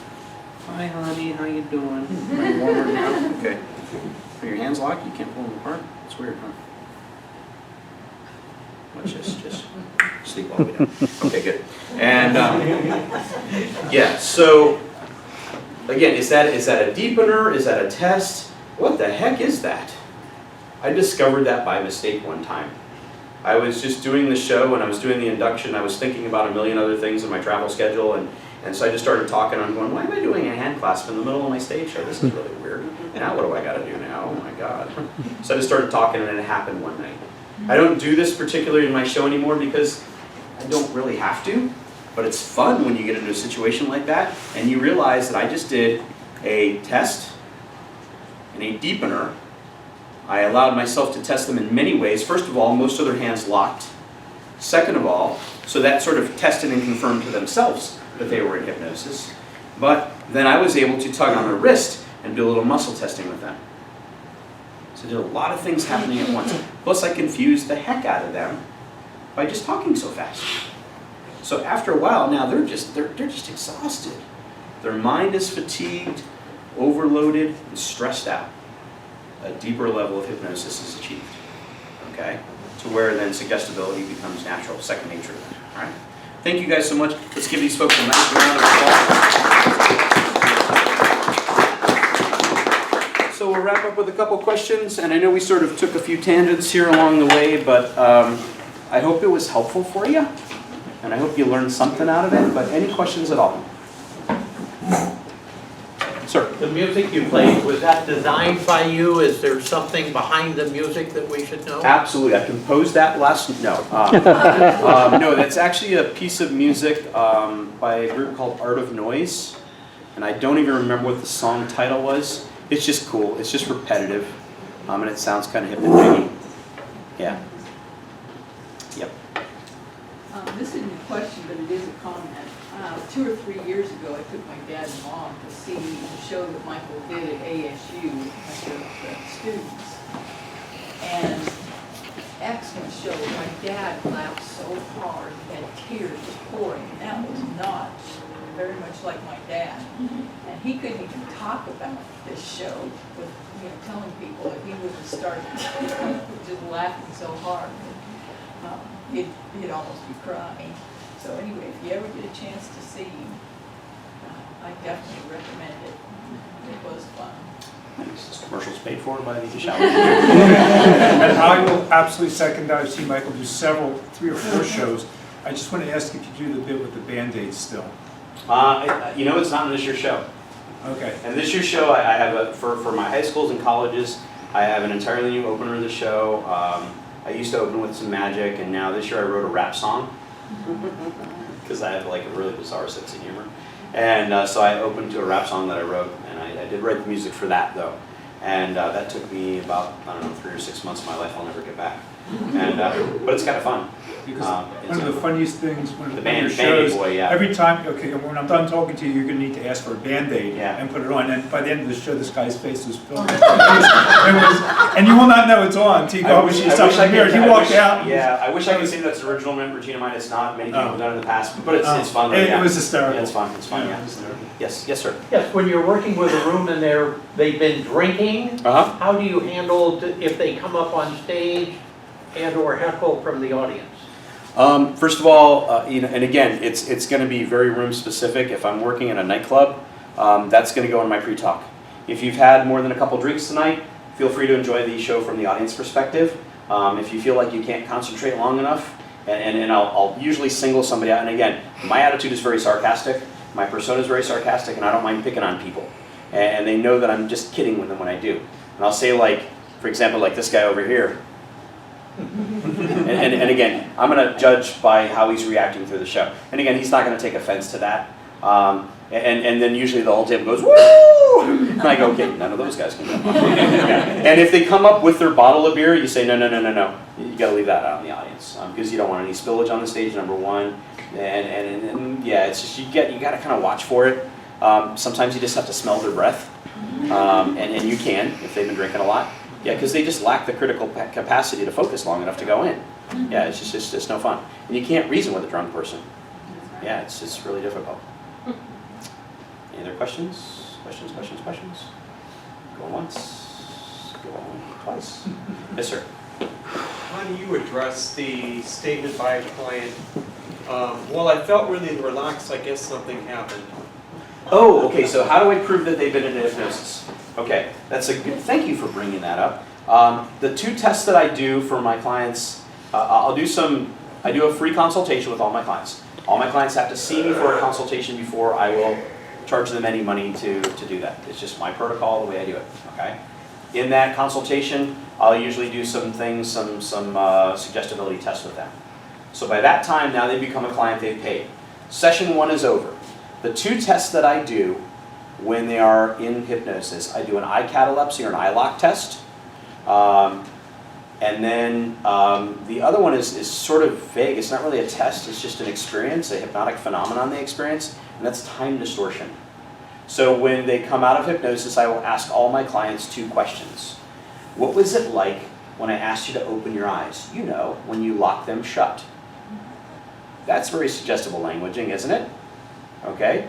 hi, honey, how you doing? Are you warmer now? Okay. Are your hands locked? You can't pull them apart? It's weird, huh? Watch this, just sleep all the way down. Okay, good. And, yeah, so, again, is that a deepener? Is that a test? What the heck is that? I discovered that by mistake one time. I was just doing the show and I was doing the induction. I was thinking about a million other things in my travel schedule, and so I just started talking. I'm going, why am I doing a hand clasp in the middle of my stage show? This is really weird. Now what do I got to do now? Oh my God. So I just started talking, and it happened one night. I don't do this particularly in my show anymore because I don't really have to, but it's fun when you get into a situation like that and you realize that I just did a test and a deepener. I allowed myself to test them in many ways. First of all, most of their hands locked. Second of all, so that sort of tested and confirmed to themselves that they were in hypnosis. But then I was able to tug on their wrist and do a little muscle testing with them. So I did a lot of things happening at once. Plus I confused the heck out of them by just talking so fast. So after a while now they're just exhausted. Their mind is fatigued, overloaded, and stressed out. A deeper level of hypnosis is achieved. Okay? To where then suggestibility becomes natural, second nature. All right? Thank you guys so much. Let's give these folks a nice round of applause. So we'll wrap up with a couple questions, and I know we sort of took a few tangents here along the way, but I hope it was helpful for you, and I hope you learned something out of it. But any questions at all? Sir? The music you played, was that designed by you? Is there something behind the music that we should know? Absolutely. I composed that no, that's actually a piece of music by a group called Art of Noise, and I don't even remember what the song title was. It's just cool. It's just repetitive, and it sounds kind of hypnotic. Yeah. Yep. This isn't a question, but it is a comment. 2 or 3 years ago, I took my dad and mom to see the show that Michael did at ASU with the students. And excellent show. My dad laughed so hard that tears just pouring. And that was not very much like my dad. And he couldn't even talk about this show with, telling people that he wouldn't start just laughing so hard. He'd almost be crying. So anyway, if you ever get a chance to see him, I definitely recommend it. It was fun. This commercial's paid for by the Deschalit. And I will absolutely second that. I've seen Michael do 3 or 4 shows. I just want to ask if you do the bit with the Band-Aids still. It's not in this year's show. Okay. And this year's show, I have for my high schools and colleges, I have an entirely new opener of the show. I used to open with some magic, and now this year I wrote a rap song because I have like a really bizarre sense of humor. And so I opened to a rap song that I wrote, and I did write the music for that though. And that took me about, 3 or 6 months of my life I'll never get back. And but it's kind of fun. Because one of the funniest things when the your shows, Band-Aid boy, yeah. every time, when I'm done talking to you, you're going to need to ask for a Band-Aid and put it on. And by the end of the show, this guy's face was filled. And you will not know it's on. He walked out. Yeah, I wish I could say that's original. Regina mine, it's not. Many people have done it in the past, but it's fun. It was hysterical. Yeah, it's fun. It's fun. Yeah. Yes, sir. Yes, when you're working with a room and they've been drinking, how do you handle if they come up on stage and/or heckle from the audience? First of all, and again, it's going to be very room specific. If I'm working in a nightclub, that's going to go in my pre-talk. If you've had more than a couple drinks tonight, feel free to enjoy the show from the audience perspective. If you feel like you can't concentrate long enough, and I'll usually single somebody out. And again, my attitude is very sarcastic. My persona is very sarcastic, and I don't mind picking on people. And they know that I'm just kidding with them when I do. And I'll say, like, for example, like this guy over here. and again, I'm going to judge by how he's reacting through the show. And again, he's not going to take offense to that. And then usually the whole table goes, woo! And I go, okay, none of those guys can come up. And if they come up with their bottle of beer, you say, no. You got to leave that out in the audience because you don't want any spillage on the stage, number one. And yeah, it's just you got to kind of watch for it. Sometimes you just have to smell their breath, and you can if they've been drinking a lot. Yeah, because they just lack the critical capacity to focus long enough to go in. Yeah, it's just no fun. And you can't reason with a drunk person. Yeah, it's really difficult. Any other questions? Questions? Go once, go twice. Yes, sir. How do you address the statement by a client, well, I felt really relaxed, I guess something happened? Oh, okay, so how do I prove that they've been in hypnosis? Okay, that's a good, thank you for bringing that up. The two tests that I do for my clients, I do a free consultation with all my clients. All my clients have to see me for a consultation before I will charge them any money to do that. It's just my protocol, the way I do it, okay? In that consultation, I'll usually do some things, some suggestibility tests with them. So by that time, now they become a client, they've paid. Session 1 is over. The two tests that I do when they are in hypnosis, I do an eye catalepsy or an eye lock test. And then the other one is sort of vague. It's not really a test, it's just an experience, a hypnotic phenomenon they experience, and that's time distortion. So when they come out of hypnosis, I will ask all my clients 2 questions. What was it like when I asked you to open your eyes? You know, when you lock them shut. That's very suggestible languaging, isn't it? Okay?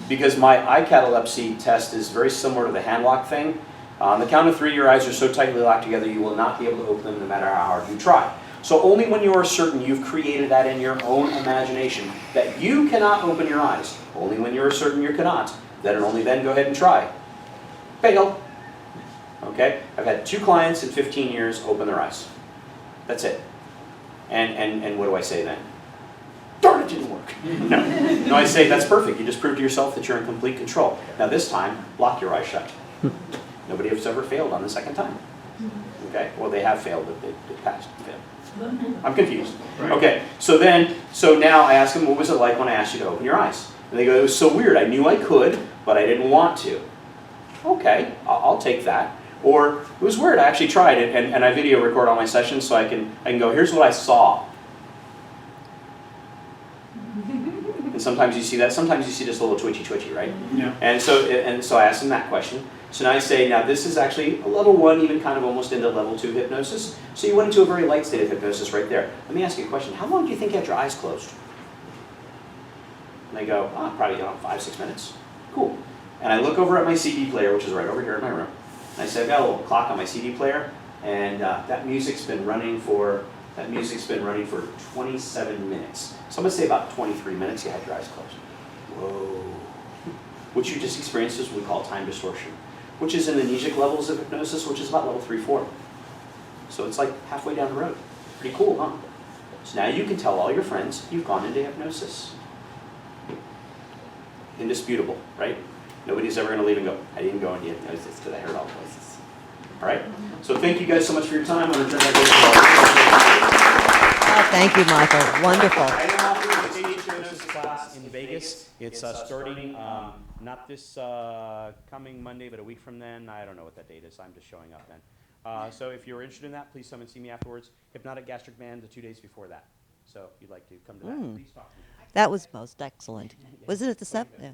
Because my eye catalepsy test is very similar to the hand lock thing. On the count of 3, your eyes are so tightly locked together you will not be able to open them no matter how hard you try. So only when you are certain you've created that in your own imagination that you cannot open your eyes, only when you are certain you cannot, then and only then go ahead and try. Fail. Okay? I've had 2 clients in 15 years open their eyes. That's it. And what do I say then? Darn, it didn't work. No, I say that's perfect. You just proved to yourself that you're in complete control. Now this time, lock your eyes shut. Nobody has ever failed on the second time. Okay? Well, they have failed, but they passed. Failed. I'm confused. Okay, so now I ask them, what was it like when I asked you to open your eyes? And they go, it was so weird. I knew I could, but I didn't want to. Okay, I'll take that. Or, it was weird, I actually tried it, and I video record all my sessions so I can go, here's what I saw. And sometimes you see that, sometimes you see just a little twitchy, right? Yeah. And so I asked them that question. So now I say, now this is actually a level 1, even kind of almost into level 2 hypnosis. So you went into a very light state of hypnosis right there. Let me ask you a question. How long do you think you had your eyes closed? And they go, probably 5-6 minutes. Cool. And I look over at my CD player, which is right over here in my room. And I say, I've got a little clock on my CD player, and that music's been running for 27 minutes. So I'm going to say about 23 minutes you had your eyes closed. Whoa. What you just experienced is what we call time distortion, which is in the amnesic levels of hypnosis, which is about level 3-4. So it's like halfway down the road. Pretty cool, huh? So now you can tell all your friends you've gone into hypnosis. Indisputable, right? Nobody's ever going to leave and go, I didn't go into hypnosis because I heard all the voices. All right? So thank you guys so much for your time. I'm going to turn that Oh, thank you, Michael. Wonderful. I am offering a hypnosis class in Vegas. It's starting not this coming Monday, but a week from then. I don't know what that date is. I'm just showing up then. So if you're interested in that, please come and see me afterwards. Hypnotic Gastric Band the 2 days before that. So if you'd like to come to that, please talk to me. That was most excellent. Was it at the 7th? Yeah.